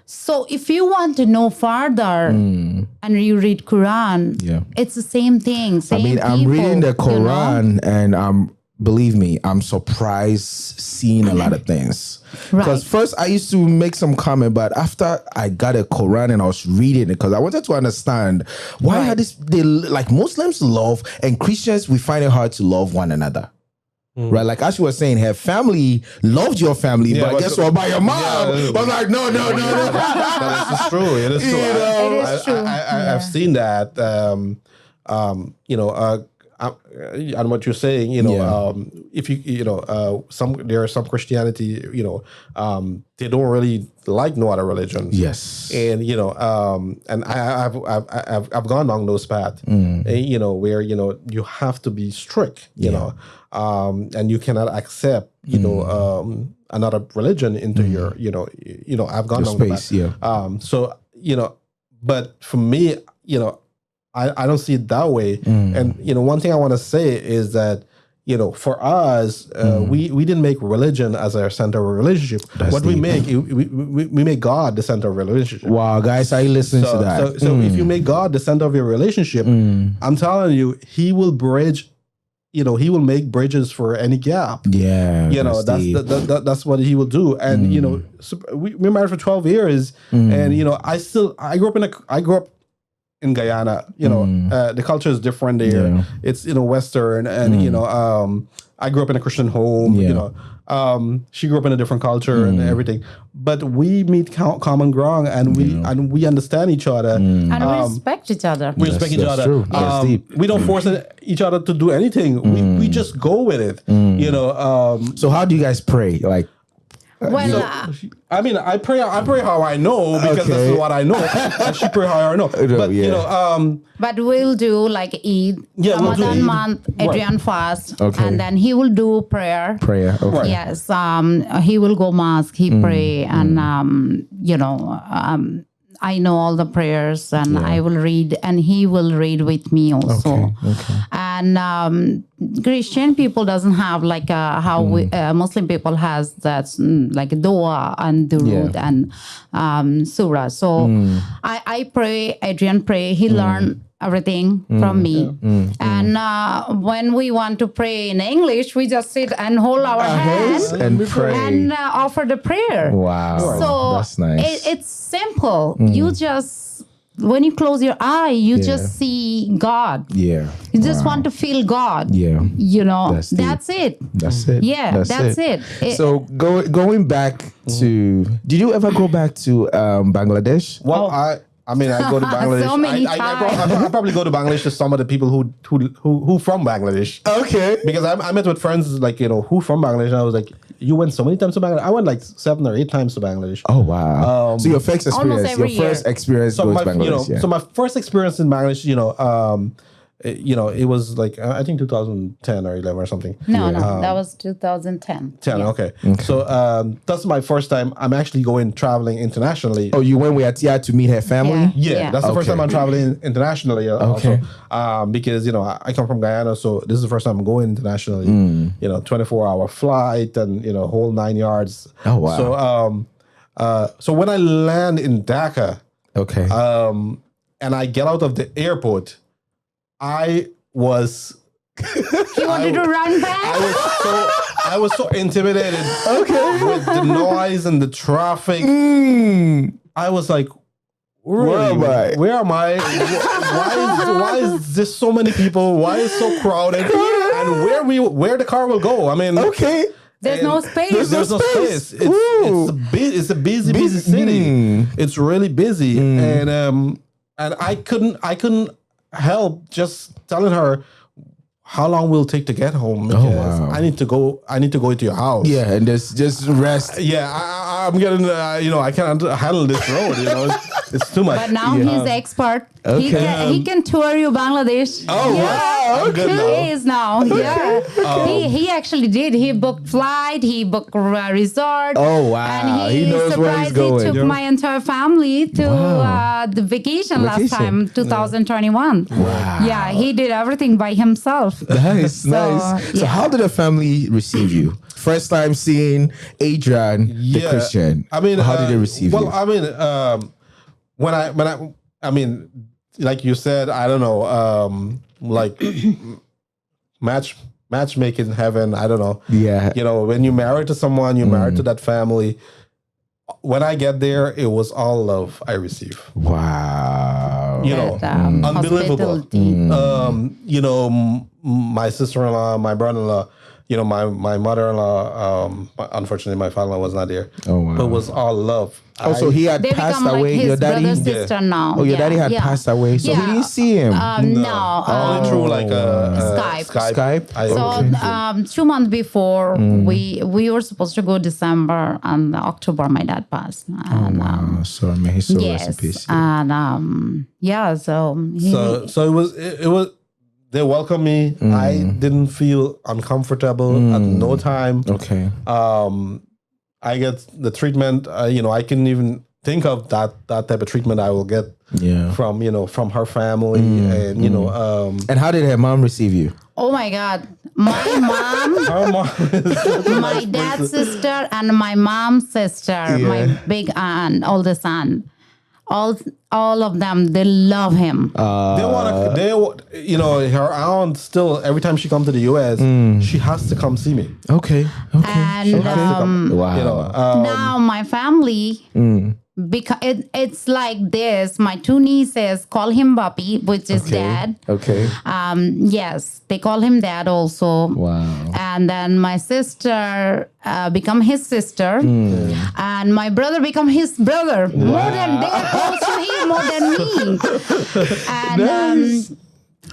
So if you want to know further and you read Quran, it's the same thing. Same I'm reading the Quran and believe me, I'm surprised seeing a lot of things. Because first I used to make some comment, but after I got a Quran and I was reading it, because I wanted to understand why are they like Muslims love and Christians, we find it hard to love one another. Right, like as you were saying, her family loved your family, but guess what? By your mom, I'm like, no. That is true. It is true. It is true. I've seen that. And what you're saying, if there are some Christianity, they don't really like no other religion. Yes, and and I've gone along those paths, where you have to be strict, and you cannot accept, another religion into your, I've gone along space, the path. So but for me, I don't see it that way. And, one thing I want to say is that, for us, we didn't make religion as our center of a relationship. What we make, we make God the center of a relationship. Wow, guys, are you listening to that? So if you make God the center of your relationship, I'm telling you, he will bridge, he will make bridges for any gap. Yeah. That's what he will do. And, we're married for 12 years. And, I grew up in Guyana, the culture is different there. Yeah. It's Western, and I grew up in a Christian home. She grew up in a different culture and everything. But we meet common ground, and we understand each other, and we respect each other. We respect each other. True. We don't force each other to do anything. We just go with it. So how do you guys pray? Like. Well, I pray how I know, because this is what I know, and she pray how I know. But but we'll do like Eid, Ramadan month, Adrian fast, and then he will do prayer. Okay. Yes, he will go mosque, he pray, and I know all the prayers, and I will read, and he will read with me also. Okay. And Christian people doesn't have like how Muslim people has that like dua and durud and surah. So I pray, Adrian pray. He learned everything from me. And when we want to pray in English, we just sit and hold our hands and pray and offer the prayer. Wow. So that's nice. It's simple. You just, when you close your eye, you just see God. Yeah. You just want to feel God. Yeah. That's it. That's it. Yeah, that's it. So going back to, did you ever go back to Bangladesh? Well, I go to Bangladesh. So many I probably go to Bangladesh to some of the people who from Bangladesh. Okay. Because I met with friends who from Bangladesh, and I was like, you went so many times to Bangladesh. I went like 7 or 8 times to Bangladesh. Oh wow! So your first experience, going to Bangladesh. So my first experience in Bangladesh, it was like I think 2010 or 11 or something. No, that was 2010. Okay. So that's my first time. I'm actually traveling internationally. Oh, you went with Atia to meet her family? Yeah. That's the first time I'm traveling internationally. Also, because I come from Guyana, so this is the first time I'm going internationally. 24-hour flight and whole 9 yards. Oh wow. So when I land in Dhaka, and I get out of the airport, I was. You wanted to run back? I was so intimidated. With the noise and the traffic. I was like, really? Where am I? Why is there so many people? Why is it so crowded? And where the car will go? I mean, There's no space. There's no space. It's a busy city. It's really busy, and I couldn't help just telling her how long will it take to get home, because I need to go into your house. Yeah, and just rest. Yeah, I'm getting I can't handle this road. It's too much. But now he's expert. Okay. He can tour you Bangladesh. Oh wow! I'm good now. He is now. Yeah. He actually did. He booked flight. He booked resort. Oh wow! And he knows where he's going. He took my entire family to the vacation last time, 2021. Wow! Yeah, he did everything by himself. Nice. So how did the family receive you? First time seeing Adrian, the Christian. I mean, how did they receive you? Well, I mean, I mean, like you said, I don't know, like matchmaking in heaven. I don't know. Yeah. When you're married to someone, you're married to that family. When I get there, it was all love I receive. Wow. Unbelievable. My sister-in-law, my brother-in-law, my mother-in-law, unfortunately, my father-in-law was not there. Oh, wow. But it was all love. So he had passed away. Like your daddy? Brother, sister now. Oh, your daddy had passed away. So he didn't see him? No. Only through Skype. Skype. 2 months before, we were supposed to go December, and October my dad passed. And, sorry, may his soul rest in peace. And So it was. They welcomed me. I didn't feel uncomfortable at no time. Okay. I get the treatment. I can even think of that type of treatment I will get from her family, and And how did her mom receive you? Oh my God. My mom, her mom is my dad's sister, and my mom's sister, my big aunt, oldest aunt. All of them, they love him. Her aunt still, every time she comes to the US, she has to come see me. Okay. And wow. Now my family, because it's like this. My two nieces call him Papi, which is dad. Okay. Yes, they call him dad also. Wow. And then my sister become his sister, and my brother become his brother. Wow. More than they are close to him more than me. And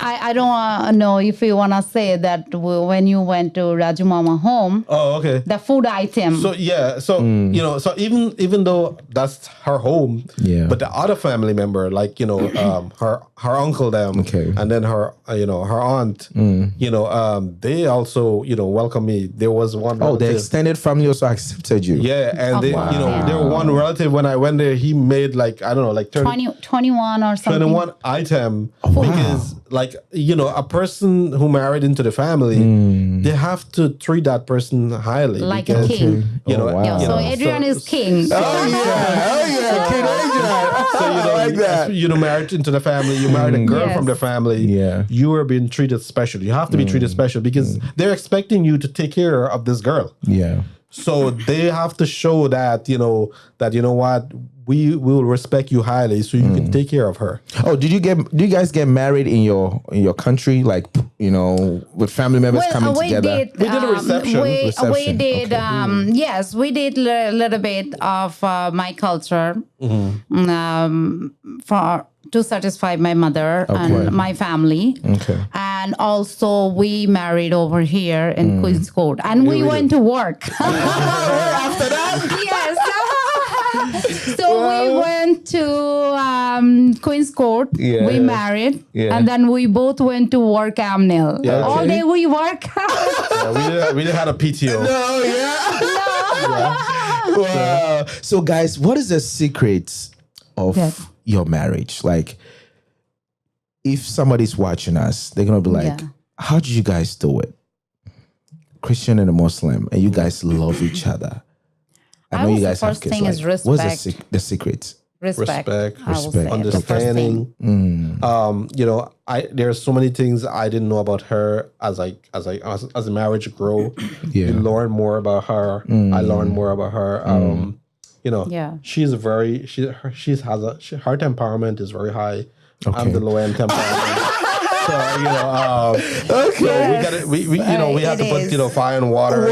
I don't know if you want to say that when you went to Raju Mama home. Oh, okay. The food item. So so even though that's her home, but the other family member, like her uncle and then her her aunt, they also welcome me. There was one. The extended family also accepted you. Yeah, and there were one relative when I went there. He made like I don't know, like 21 or something. 21 item because a person who married into the family, they have to treat that person highly, like a king. So Adrian is king. King Adrian. So like that. Married into the family, you married a girl from the family. Yeah, you are being treated special. You have to be treated special because they're expecting you to take care of this girl. Yeah. So they have to show that what we will respect you highly, so you can take care of her. Oh, do you guys get married in your country, like with family members coming together? We did a reception. We did. Yes, we did a little bit of my culture to satisfy my mother and my family. Okay. And also we married over here in Queen's Court, and we went to work. After that? Yes. So we went to Queen's Court. Yeah. We married, and then we both went to work Amnil. Yeah, all day we work. We didn't have a PTO. No, Wow. So guys, what is the secret of your marriage? Like, if somebody's watching us, they're gonna be like, how did you guys do it? Christian and a Muslim, and you guys love each other. I know you guys have kids. Thing is respect. What's the secret? Respect, understanding. There's so many things I didn't know about her as the marriage grow. You learn more about her. I learned more about her. She's her temperament is very high. Okay. I'm the low end temperament. we have to put fire and water.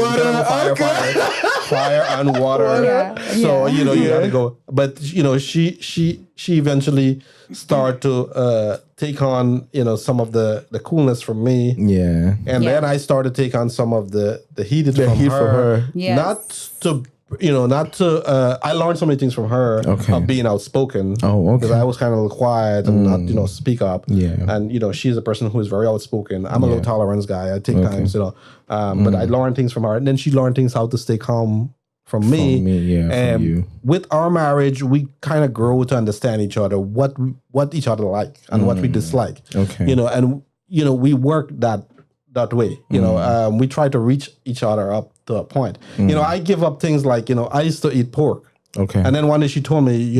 Fire and water. So you have to go. But she eventually started to take on some of the coolness from me. Yeah. And then I started to take on some of the heat from her. Yes. Not to. I learned so many things from her of being outspoken. Oh, okay. Because I was kind of quiet and not, speak up. Yeah. And she's a person who is very outspoken. I'm a low tolerance guy. I take times, but I learned things from her, and then she learned things how to stay calm from me. From you. With our marriage, we kind of grow to understand each other, what each other like and what we dislike. Okay. And we work that way. We try to reach each other up to a point. I give up things like, I used to eat pork. Okay. And then one day she told me,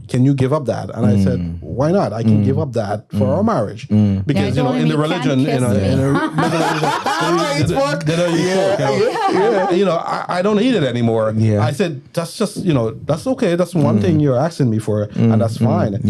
can you give up that? And I said, why not? I can give up that for our marriage. Because, in the religion, I don't eat it anymore. Yeah. I said, that's just, that's okay. That's one thing you're asking me for, and that's fine.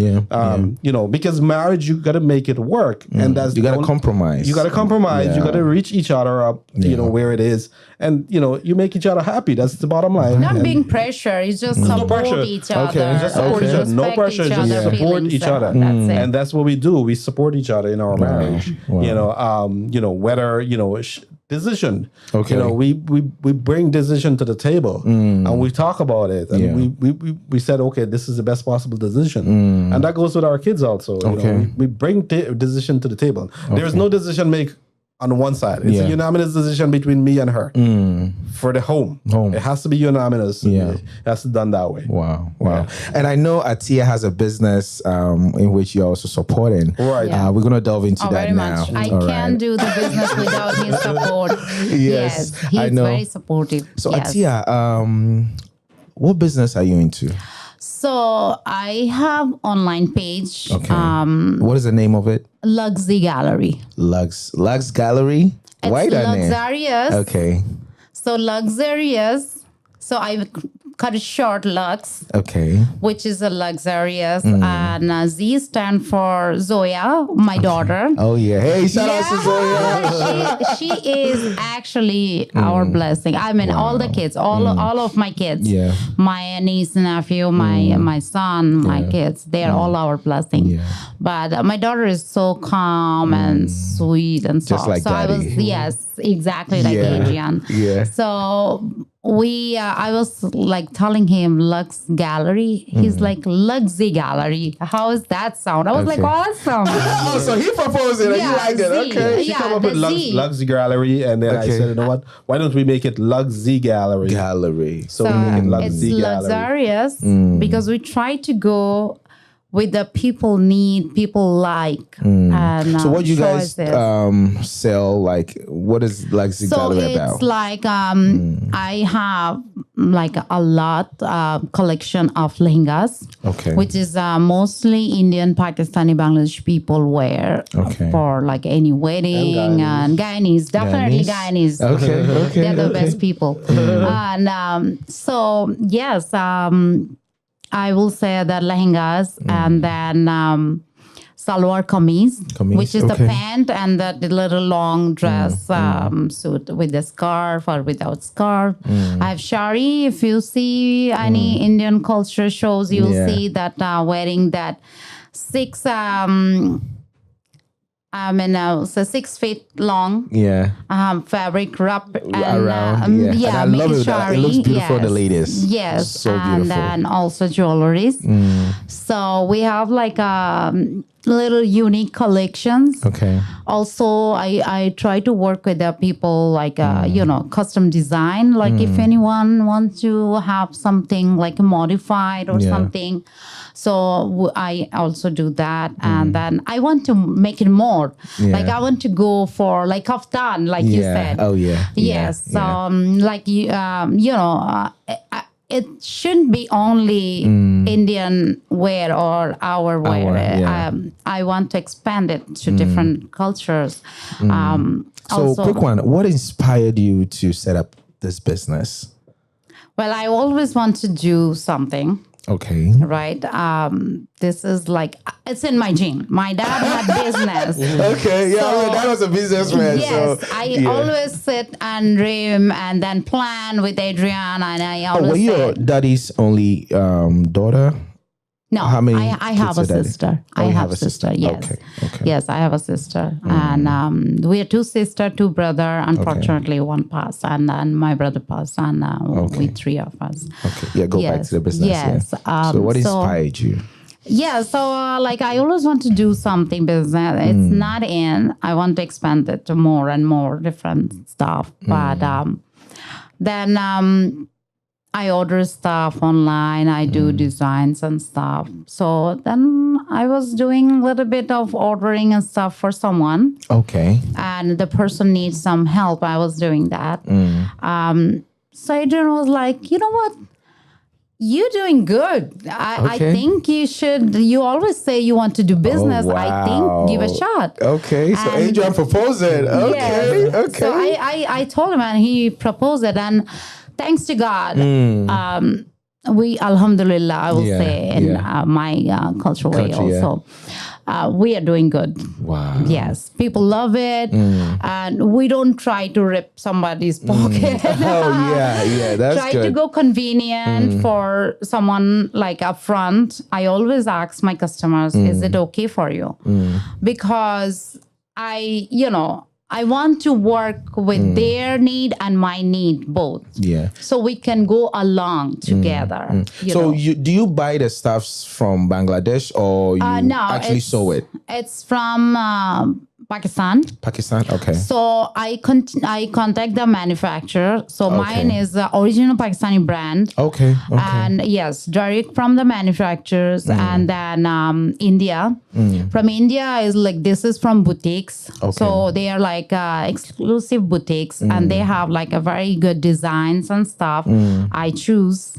Because marriage, you got to make it work. And that's you got to compromise. You got to compromise. Yeah. You got to reach each other up, where it is. And, you make each other happy. That's the bottom line. Not being pressure. It's just support each other. Okay. Just support each other. No pressure. Just support each other. That's it. And that's what we do. We support each other in our marriage. Wow. Whether, decision. Okay. We bring decision to the table and we talk about it. And we said, okay, this is the best possible decision. And that goes with our kids also. We bring decision to the table. There's no decision make on one side. It's a unanimous decision between me and her for the home. It has to be unanimous. Yeah. It has to be done that way. Wow. And I know Atia has a business in which you're also supporting. Right. We're going to delve into that very now. Much. I can't do the business without his support. Yes, he's I know. very supportive. So Atia, what business are you into? So I have online page. Okay. What is the name of it? Luxy Gallery. Lux Gallery? Why that name? Luxurious. Okay. So luxurious. So I cut it short, Lux. Okay. Which is a luxurious. And Z stand for Zoya, my daughter. Oh, yeah. Hey, shout out to Zoya. She is actually our blessing. I mean, all the kids, all of my kids. Yeah. My niece, nephew, my son, my kids, they're all our blessing. Yeah. But my daughter is so calm and sweet and soft. Just like so Daddy. Yes, exactly like Adrian. Yeah. So I was like telling him Lux Gallery. He's like Luxy Gallery. How does that sound? I was like, awesome. Oh, so he proposed it and you liked it. Okay. She come up with Luxy Gallery, and then I said, you know what? Why don't we make it Luxy Gallery? So we make it Luxy it's Gallery. luxurious because we try to go with the people need, people like. And, so what do you guys sell? Like, what is Luxy Gallery about? So it's like I have like a lot collection of lehengas, which is mostly Indian, Pakistani, Bangladeshi people wear for like any wedding and Guyanese, definitely Guyanese. Okay. They're the best people. And so yes, I will say that lehengas and then salwar kameez, which is the pant and the little long dress suit with the scarf or without scarf. I have shari. If you see any Indian culture shows, you'll see that wearing that 6 so 6 feet long fabric wrap around. And I love it. It looks beautiful on the ladies. Yes. So beautiful. And then also jewelries. So we have like little unique collections. Okay. Also, I try to work with the people like, custom design. Like if anyone wants to have something like modified or something. So I also do that. And then I want to make it more. Like I want to go for like kaftan, like you said. Oh, yeah. Yes. Like, it shouldn't be only Indian wear or our wear. I want to expand it to different cultures. So, also, quick one. What inspired you to set up this business? Well, I always want to do something. Okay. Right. This is like, it's in my gene. My dad had business. Okay. Yeah. My dad was a businessman. Yes. So, I always sit and dream and then plan with Adrian. And I always were you your daddy's only daughter? No, How many I have a sister. I have a sister. Yes. Okay. Yes, I have a sister. And we are two sisters, two brother. Unfortunately, one passed and then my brother passed and we three of us. Okay. Yeah, go back to the business. Yes. Yeah. So what inspired you? Yeah, so like I always want to do something business. It's not in. I want to expand it to more and more different stuff. But then I order stuff online. I do designs and stuff. So then I was doing a little bit of ordering and stuff for someone. Okay. And the person needs some help. I was doing that. So Adrian was like, you know what? You're doing good. I think you should. You always say you want to do business. Wow. I think give a shot. Okay, so Adrian proposed it. Okay, yes. okay. So I told him and he proposed it. And thanks to God, we, alhamdulillah, I will say in my cultural way also, we are doing good. Wow. Yes, people love it. And we don't try to rip somebody's pocket. Oh, yeah, that's try good. to go convenient for someone like upfront. I always ask my customers, is it okay for you? Because I want to work with their need and my need both. Yeah. So we can go along together. So do you buy the stuffs from Bangladesh or you actually sew it? It's from Pakistan. Pakistan, okay. So I contact the manufacturer. So mine is the original Pakistani brand. Okay. And yes, direct from the manufacturers. And then India. From India is like, this is from boutiques. Okay. So they are like exclusive boutiques and they have like a very good designs and stuff. I choose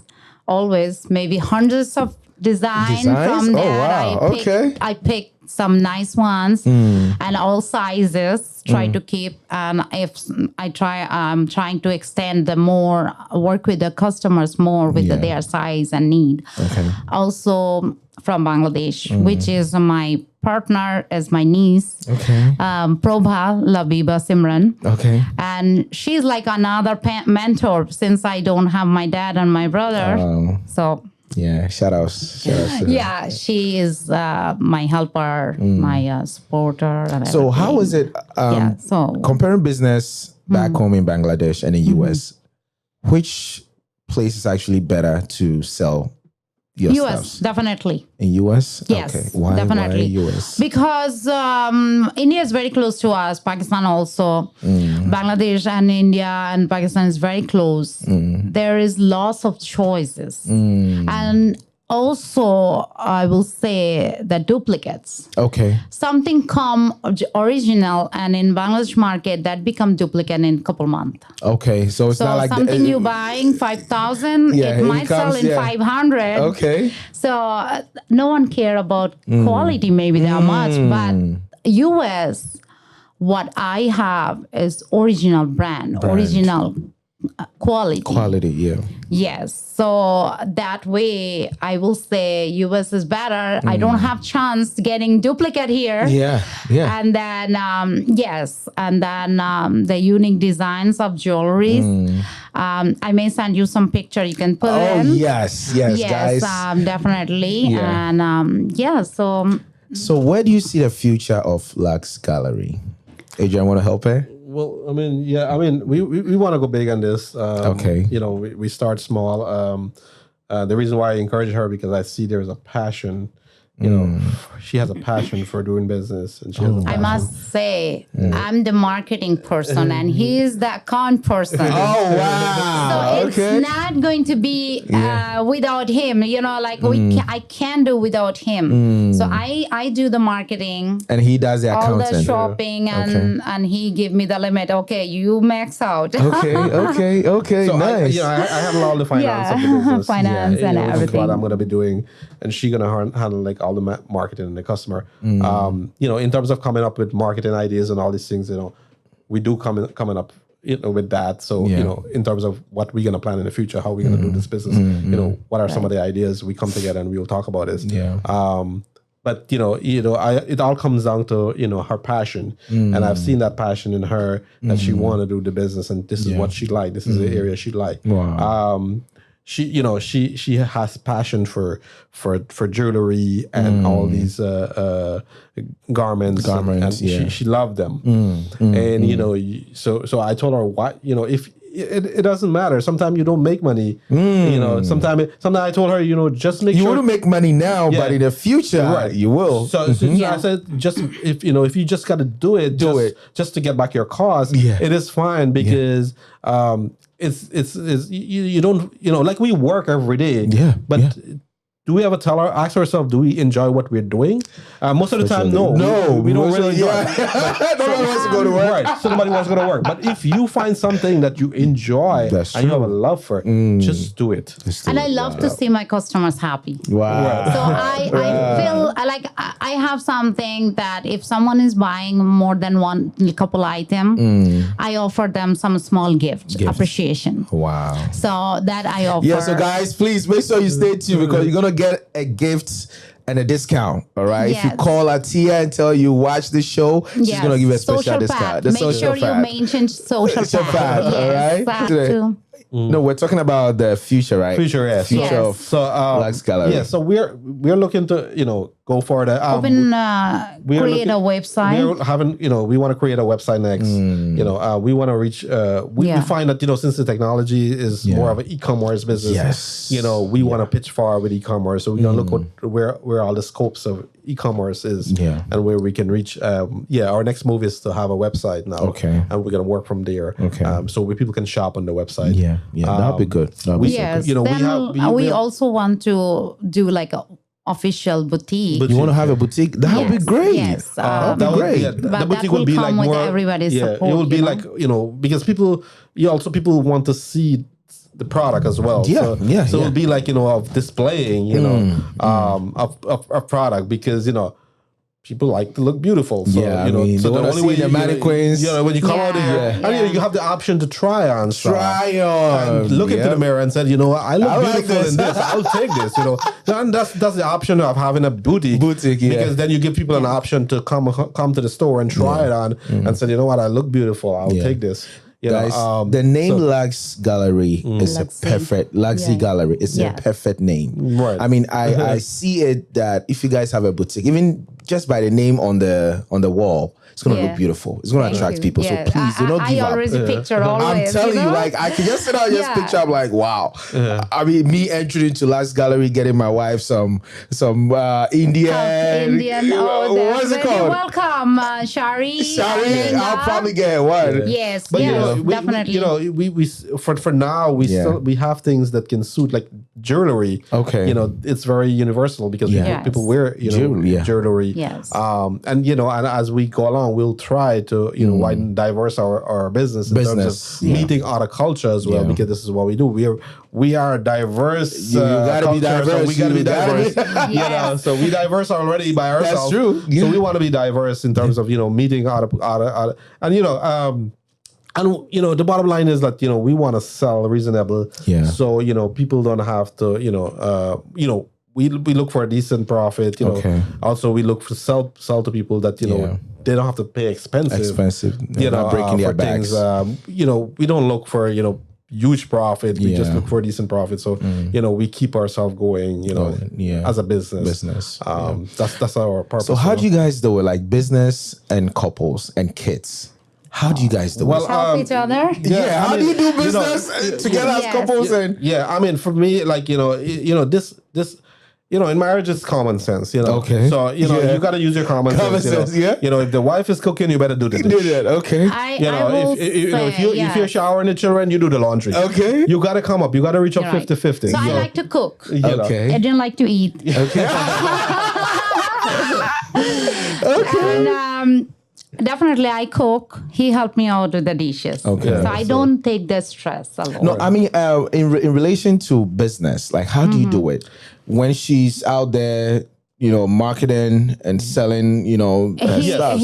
always maybe hundreds of designs from there. Oh, wow. I pick some nice ones and all sizes try to keep, and if I'm trying to extend the more, work with the customers more with their size and need. Okay. Also from Bangladesh, which is my partner, is my niece, Prabha Labiba Simran. Okay. And she's like another mentor since I don't have my dad and my brother. So yeah, shout outs to her. yeah, she is my helper, my supporter. And so how is it comparing business back home in Bangladesh and in US, which place is actually better to sell your US, stuffs? Definitely. In US? Yes, okay. Why US? Because India is very close to us, Pakistan also. Bangladesh and India and Pakistan is very close. There is lots of choices. And also, I will say the duplicates. Okay. Something come original and in Bangladesh market that become duplicate in a couple months. Okay, so it's not like something you buying 5,000, it might sell in 500. Okay. So no one care about quality maybe that much, but US, what I have is original brand. Original quality. Quality, yeah. Yes. So that way, I will say US is better. I don't have chance getting duplicate here. Yeah, yeah. And then, and then the unique designs of jewelries. I may send you some picture you can put in. Oh, yes, guys. Definitely. Yeah. And So where do you see the future of Lux Gallery? Adrian, want to help her? Well, we want to go big on this. Okay. We start small. The reason why I encourage her because I see there's a passion. She has a passion for doing business, and she has a passion. I must say, I'm the marketing person, and he's the account person. Oh wow! So it's not going to be without him. I can't do without him. So I do the marketing, and he does the accounting, all the shopping, and he give me the limit. Okay, you max out. Okay. So Nice. I handle all the finance of the business, finance and everything. What I'm going to be doing, and she's going to handle like all the marketing and the customer. In terms of coming up with marketing ideas and all these things, we do coming up with that. So, in terms of what we're going to plan in the future, how we're going to do this business, what are some of the ideas, we come together and we'll talk about this. Yeah. But it all comes down to her passion, and I've seen that passion in her that she want to do the business, and this is what she like. This is the area she like. Wow. She has passion for jewelry and all these garments. And she loved them. And so I told her, what if it doesn't matter. Sometimes you don't make money. Sometimes I told her, just make sure. You wouldn't make money now, but in the future, you will. So I said, just if you just got to do it just to get back your cause, it is fine because it's you don't like we work every day. But do we ever ask ourselves, do we enjoy what we're doing? Most of the time, no. We don't really enjoy it. Nobody wants to go to work. Right. Somebody wants to go to work. But if you find something that you enjoy and you have a love for it, just do it. And I love to see my customers happy. Wow. So I feel like I have something that if someone is buying more than couple item, I offer them some small gift. Appreciation. Wow. So that I offer. Yeah, so guys, please make sure you stay tuned because you're going to get a gift and a discount, all right? Yes. If you call Atia and tell you watch the show, she's going to give you a special discount. Make sure you mention SocialPath. All right? No, we're talking about the future, right? Future, yes. Future of Lux Gallery. Yeah, so we're looking to go for the create a website. We're having we want to create a website next. We want to reach. We find that since the technology is more of an e-commerce business. We want to pitch far with e-commerce. So we're gonna look where all the scopes of e-commerce is, and where we can reach. Our next move is to have a website now. Okay, and we're gonna work from there. Okay, so where people can shop on the website. That'll be good. We also want to do like a official boutique. You want to have a boutique? That would be great. Yes, that would be great. But the boutique will be like more everybody's support. It will be like because people want to see the product as well. So it'll be like of displaying of product because people like to look beautiful. So, so the only way the mannequins. When you come out here, you have the option to try on. And look into the mirror and say, I look beautiful in this. I'll take this, And that's the option of having a boutique. Because then you give people an option to come to the store and try it on and say, I look beautiful. I'll take this. Guys, the name Lux Gallery is a perfect Luxy Gallery. It's a perfect name. Right. I mean, I see it that if you guys have a boutique, even just by the name on the wall, it's gonna look beautiful. It's gonna attract people. So please do not give up. I always picture always. I'm telling you, like I can just sit out, just picture. I'm like, wow. I mean, me entering into Lux Gallery, getting my wife some Indian. What's it called? Welcome, Shari. I'll probably get one. Yes, but definitely. We for now we have things that can suit like jewelry. Okay, it's very universal because people wear jewelry. Yes, and and as we go along, we'll try to widen, diverse our business in terms of meeting other culture as well because this is what we do. We are diverse. You gotta be diverse. So we gotta be diverse. So we diverse already by ourselves. That's true. So we want to be diverse in terms of meeting other and and the bottom line is that we want to sell reasonable. So people don't have to we look for a decent profit. Also we look for sell to people that they don't have to pay expensive. Not breaking their backs. We don't look for huge profit. We just look for a decent profit. So we keep ourselves going. As a business. That's our purpose. So how do you guys do it? Like business and couples and kids. How do you guys do it? Help each other. How do you do business together as couples? I mean, for me, like this. In marriage, it's common sense, Okay. So, you got to use your common sense. If the wife is cooking, you better do the dish. Do that, okay. If you're showering the children, you do the laundry. Okay. You got to come up. You got to reach up 50-50. So I like to cook. Okay. I don't like to eat. Okay. Okay. And, definitely, I cook. He helped me out with the dishes. Okay. So I don't take the stress alone. No, I mean, in relation to business, like how do you do it? When she's out there marketing and selling, stuff.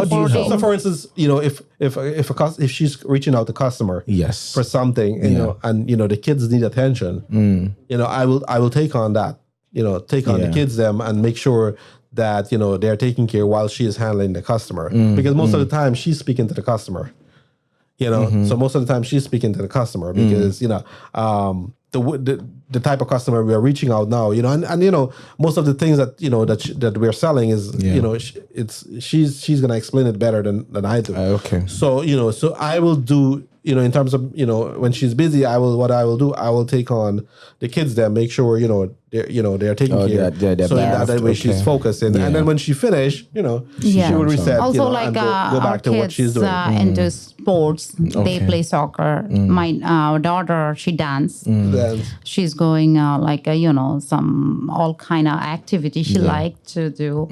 So for instance, if she's reaching out to customer yes for something, and the kids need attention, I will take on that, take on the kids them and make sure that they're taken care while she is handling the customer, because most of the time she's speaking to the customer. So most of the time she's speaking to the customer because the type of customer we are reaching out now, and most of the things that that we're selling is she's gonna explain it better than I do. Okay. So so I will do in terms of when she's busy, I will take on the kids there, make sure they're taken care of, so that way she's focused, and then when she finish, she will reset. Also, and go back to what she's doing. Into sports, they play soccer. My daughter, she dance. She's going some all kind of activity she like to do,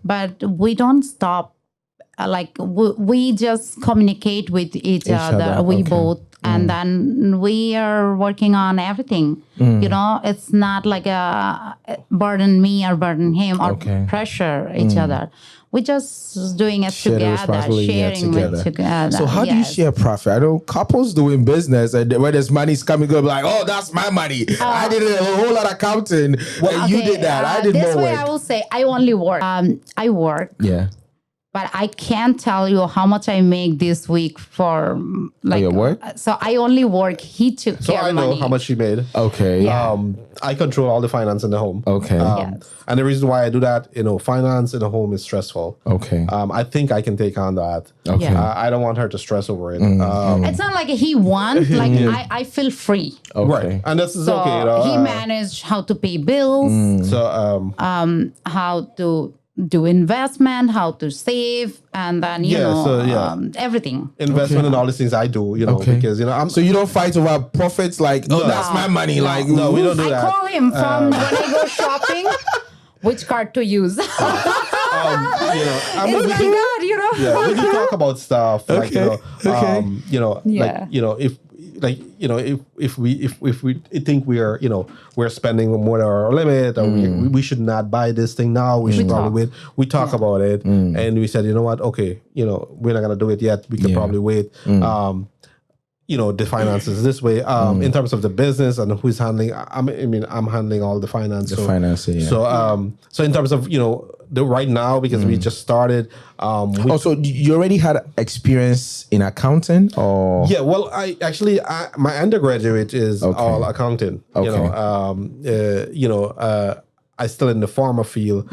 but we don't stop. We just communicate with each other. We both, and then we are working on everything. It's not like a burden me or burden him or pressure each other. We're just doing it together, sharing it together. So how do you share profit? I know couples doing business and where there's money's coming, go like, oh, that's my money. I did a whole lot of accounting. Well, you did that. I did more work. This way I will say I only work. I work. Yeah. But I can't tell you how much I make this week for your work. So I only work. He took care of money. So I know how much she made. Okay. I control all the finance in the home. Okay. And the reason why I do that, finance in the home is stressful. Okay. I think I can take on that. Okay. I don't want her to stress over it. It's not like he wants. Like I feel free. Okay. Right. And this is so okay. He managed how to pay bills. So how to do investment, how to save, and then everything. Investment and all these things I do, because I'm. So you don't fight over profits like, that's my money. Like, no, we don't do that. I call him from when I go shopping, which card to use. It's like that, Yeah, we do talk about stuff like if we think we are we're spending more than our limit, or we should not buy this thing now, we should probably wait. We talk about it, and we said, what, okay, we're not gonna do it yet. We can probably wait. The finances this way. In terms of the business and who's handling, I'm handling all the finance. So in terms of the right now, because we just started. So you already had experience in accounting, or? Yeah, well, my undergraduate is all accounting. I still in the pharma field,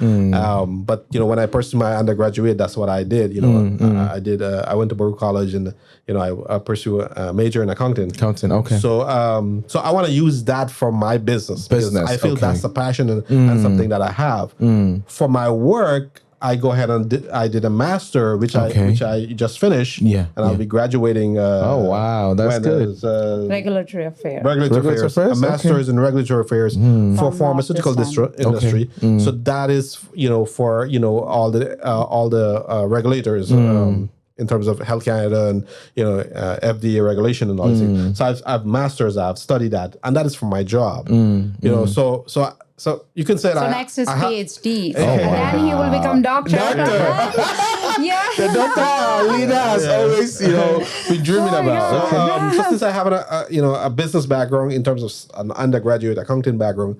but when I pursued my undergraduate, that's what I did. I went to Baruch College, and I pursued a major in accounting. Okay. So I want to use that for my business. I feel that's a passion and something that I have. For my work, I go ahead and I did a master, which I just finished. Yeah, and I'll be graduating. Oh wow, that's good. Regulatory affairs. Regulatory affairs. A master's in regulatory affairs for pharmaceutical industry. So that is for all the regulators. In terms of Health Canada and FDA regulation and all these things. So I've masters. I've studied that, and that is for my job. So you can say that. So next is PhD. And then he will become doctor. The doctor leader has always been dreaming about. So since I have a business background in terms of an undergraduate accounting background,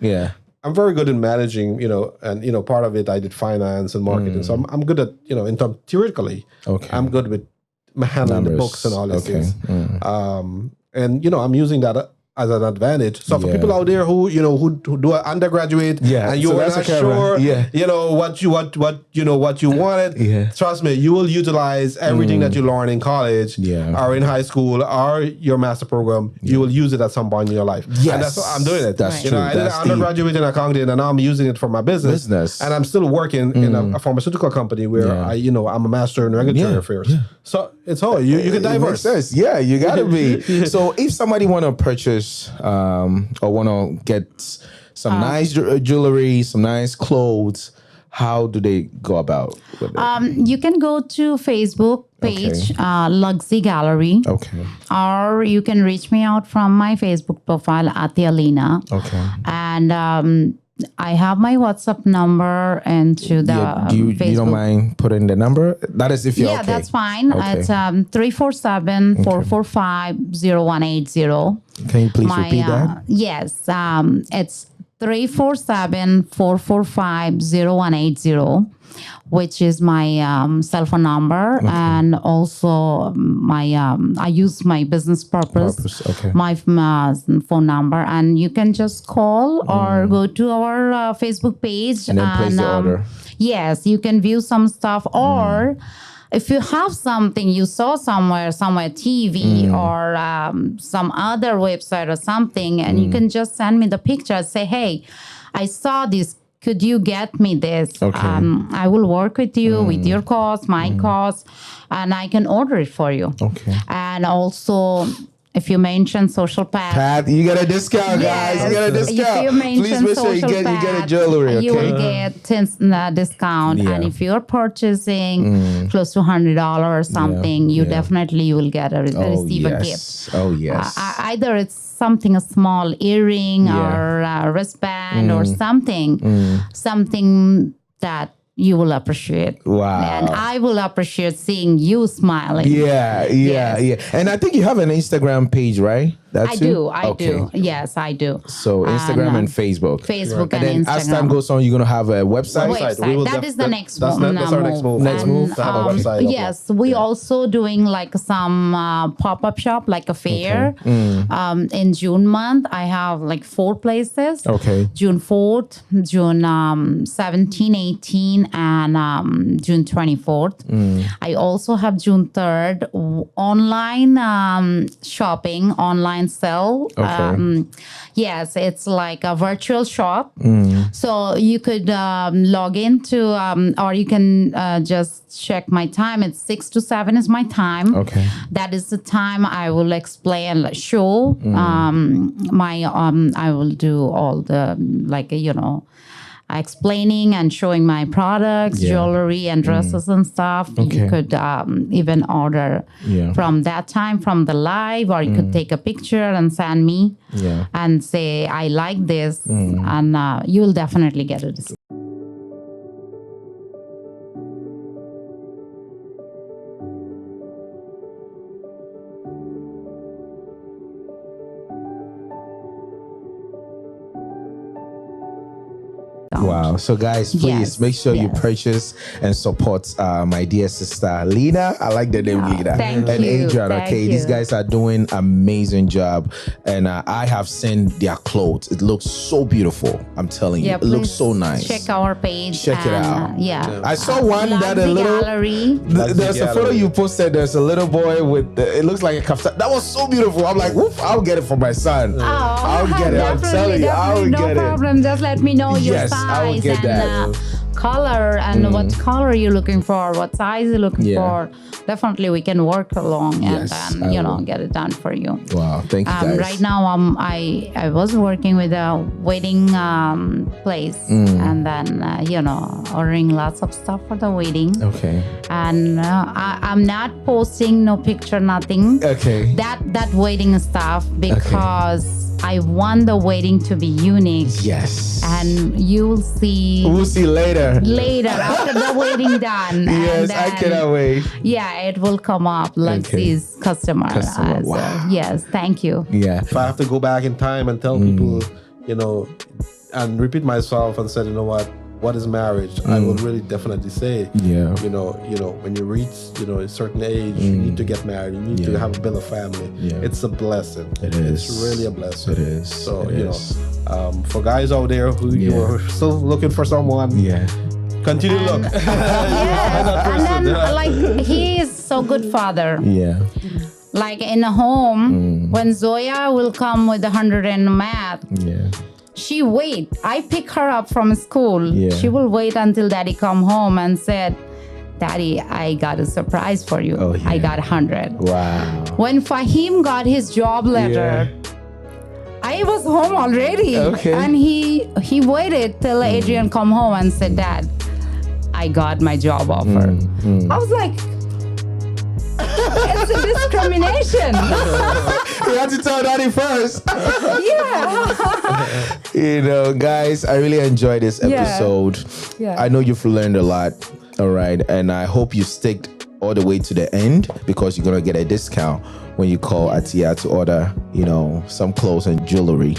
I'm very good in managing, and part of it I did finance and marketing. So I'm good at in terms theoretically. Okay. I'm good with handling the books and all these things. And I'm using that as an advantage. So for people out there who do an undergraduate and you're not sure what you wanted, trust me, you will utilize everything that you learn in college or in high school or your master program. You will use it at some point in your life. Yes. And that's what I'm doing it. That's true. I did an undergraduate in accounting, and now I'm using it for my business. And I'm still working in a pharmaceutical company where I'm a master in regulatory affairs. So it's all you can diverse. Yeah, you gotta be. So if somebody want to purchase or want to get some nice jewelry, some nice clothes, how do they go about with it? You can go to Facebook page, Luxy Gallery. Okay. Or you can reach me out from my Facebook profile, Atia Lina. Okay. And I have my WhatsApp number into the Facebook. You don't mind putting the number? That is if you're okay. That's fine. Okay. It's 347-445-0180. Can you please repeat that? Yes. It's 347-445-0180, which is my cell phone number. Okay. And also my I use my business purpose. Okay. My phone number. And you can just call or go to our Facebook page. And then place the order. Yes, you can view some stuff. Or if you have something you saw somewhere TV or some other website or something, and you can just send me the picture, say, hey, I saw this. Could you get me this? Okay. I will work with you with your cost, my cost, and I can order it for you. Okay. And also, if you mention SocialPath, you get a discount, guys. You get a discount. If you mention Please make sure you get a jewelry. Okay? You will get 10 discount. Yeah. And if you're purchasing close to $100 or something, you definitely will get receive a gift. Oh yes. Either it's something a small earring or a wristband or something that you will appreciate. Wow. And I will appreciate seeing you smiling. Yeah. And I think you have an Instagram page, right? I do. Yes, I do. So Instagram and Facebook. Facebook and then Instagram. As Instagram. time goes on, you're going to have a website? That is the next move. That's our next move. Next move. To have a website. Yes, we also doing like some pop-up shop, like a fair. In June month, I have like 4 places. Okay. June 4th, June 17, 18, and June 24th. I also have June 3rd online shopping, online sell. Okay. Yes, it's like a virtual shop. So you could log into, or you can just check my time. It's 6 to 7 is my time. Okay. That is the time I will explain, show I will do all the explaining and showing my products, jewelry and dresses and stuff. Okay. You could even order from that time, from the live, or you could take a picture and send me and say, I like this, and you'll definitely get a discount. Wow. So guys, please make sure you purchase and support my dear sister Lena. I like the name Lena. Thank and you. Adrian. Thank Okay. you. These guys are doing amazing job. And I have seen their clothes. It looks so beautiful. I'm telling you. It looks so nice. Check our page. Check it out. I saw one that a little gallery. There's a photo you posted. There's a little boy with it looks like a kaftan. That was so beautiful. I'm like, woof, I'll get it for my son. I'll get it. I'm telling you, I will get it. No problem. Just let me know your size I will get and color and what color you're looking for, what size you're looking for. Definitely we can work along and then get it done for you. Wow, thank you guys. Right now I was working with a wedding place and then ordering lots of stuff for the wedding. Okay. And I'm not posting no picture, nothing. Okay. That wedding stuff because I want the wedding to be unique. Yes. And you'll see. We'll see later. Later, after the wedding done. Yes, I cannot wait. Yeah, it will come up like these customers. Wow. Yes, thank you. Yeah. If I have to go back in time and tell people, and repeat myself and say, what is marriage? I will really definitely say, when you reach, a certain age, you need to get married. You need to have a build a family. Yeah. It's a blessing. It is. It's really a blessing. It is. So, for guys out there who you are still looking for someone, continue to look. And then, he is so good father. Yeah. Like in a home, when Zoya will come with 100 in math, she wait. I pick her up from school. Yeah. She will wait until daddy come home and said, Daddy, I got a surprise for you. Oh, yeah. I got 100. Wow. When Fahim got his job letter, I was home already. Okay. And he waited till Adrian come home and said, Dad, I got my job offer. I was like, It's a discrimination. You have to tell Daddy first. Yeah. You know, guys, I really enjoyed this episode. Yeah. I know you've learned a lot. All right. And I hope you stick all the way to the end, because you're going to get a discount when you call Atia to order, you know, some clothes and jewelry.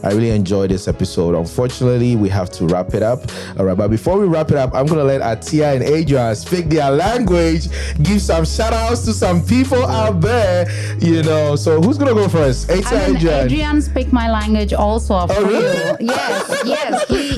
I really enjoyed this episode. Unfortunately, we have to wrap it up. All right, but before we wrap it up, I'm going to let Atia and Adrian speak their language, give some shout outs to some people out there, you know. So who's going to go first? Adrian. Adrian speak my language also. Oh, really? Yes. He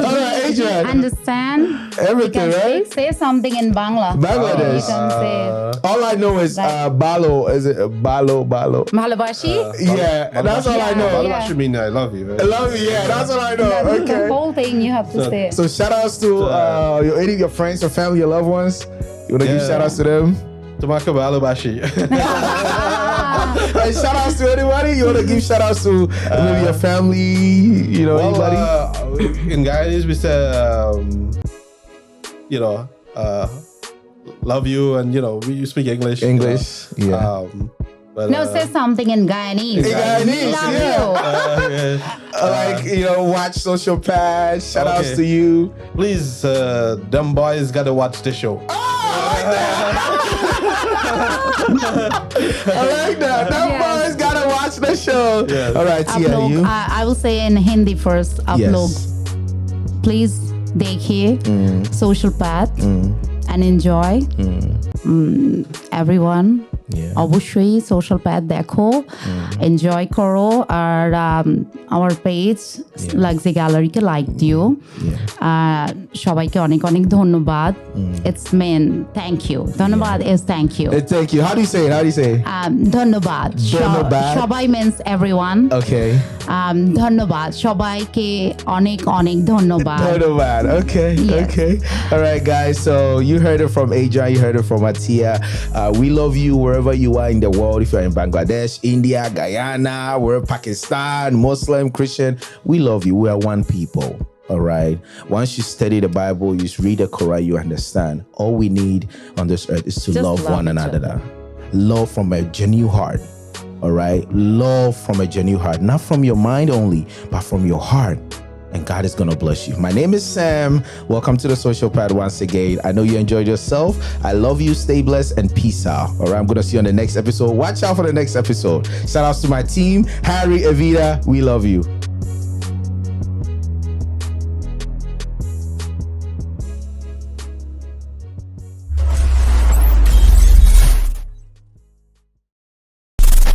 Adrian. understand Everything, right? Say something in Bangla. Bangladesh. You can say All I know is Balo. Is it Balo? Bhalobashi. Yeah, that's all I know. Bhalobashi mean I love you. I love you. Yeah, that's what I know. That's Okay. the whole thing you have to say. So shout outs to any of your friends, your family, your loved ones. You want to give shout outs to them? Tomaka Bhalobashi. And shout outs to anybody? You want to give shout outs to maybe your family, you know, anybody? In Guyanese, we say, you know, love you, and you know, you speak English. English, you know? But, no, say something in Guyanese. In Guyanese, Love you. Like, you know, watch Socialpath. Shout outs to you. Please, them boys gotta watch the show. I like that. Them boys gotta watch the show. Yes. All right, Tia, you? I will say in Hindi first. Up log, please देखिए SocialPath and enjoy. Everyone. অবশ্যই SocialPath দেখো, enjoy করো, আর আমার page লাক্সি গ্যালারিকে like দিও। সবাইকে অনেক অনেক ধন্যবাদ। It's mean thank you. ধন্যবাদ is thank you. Thank you. How do you say it? ধন্যবাদ। সবাই means everyone. Okay. ধন্যবাদ সবাইকে অনেক অনেক ধন্যবাদ। ধন্যবাদ. Okay. Yes. Okay. All right, guys. So you heard it from Adrian. You heard it from Atia. We love you wherever you are in the world. If you're in Bangladesh, India, Guyana, we're Pakistan, Muslim, Christian, we love you. We are one people. All right. Once you study the Bible, you read the Quran, you understand. All we need on this earth is to love one another. Love from a genuine heart. All right. Love from a genuine heart, not from your mind only, but from your heart. And God is going to bless you. My name is Sam. Welcome to the SocialPath once again. I know you enjoyed yourself. I love you. Stay blessed and peace out. All right. I'm going to see you on the next episode. Watch out for the next episode. Shout outs to my team, Harry, Evita. We love you.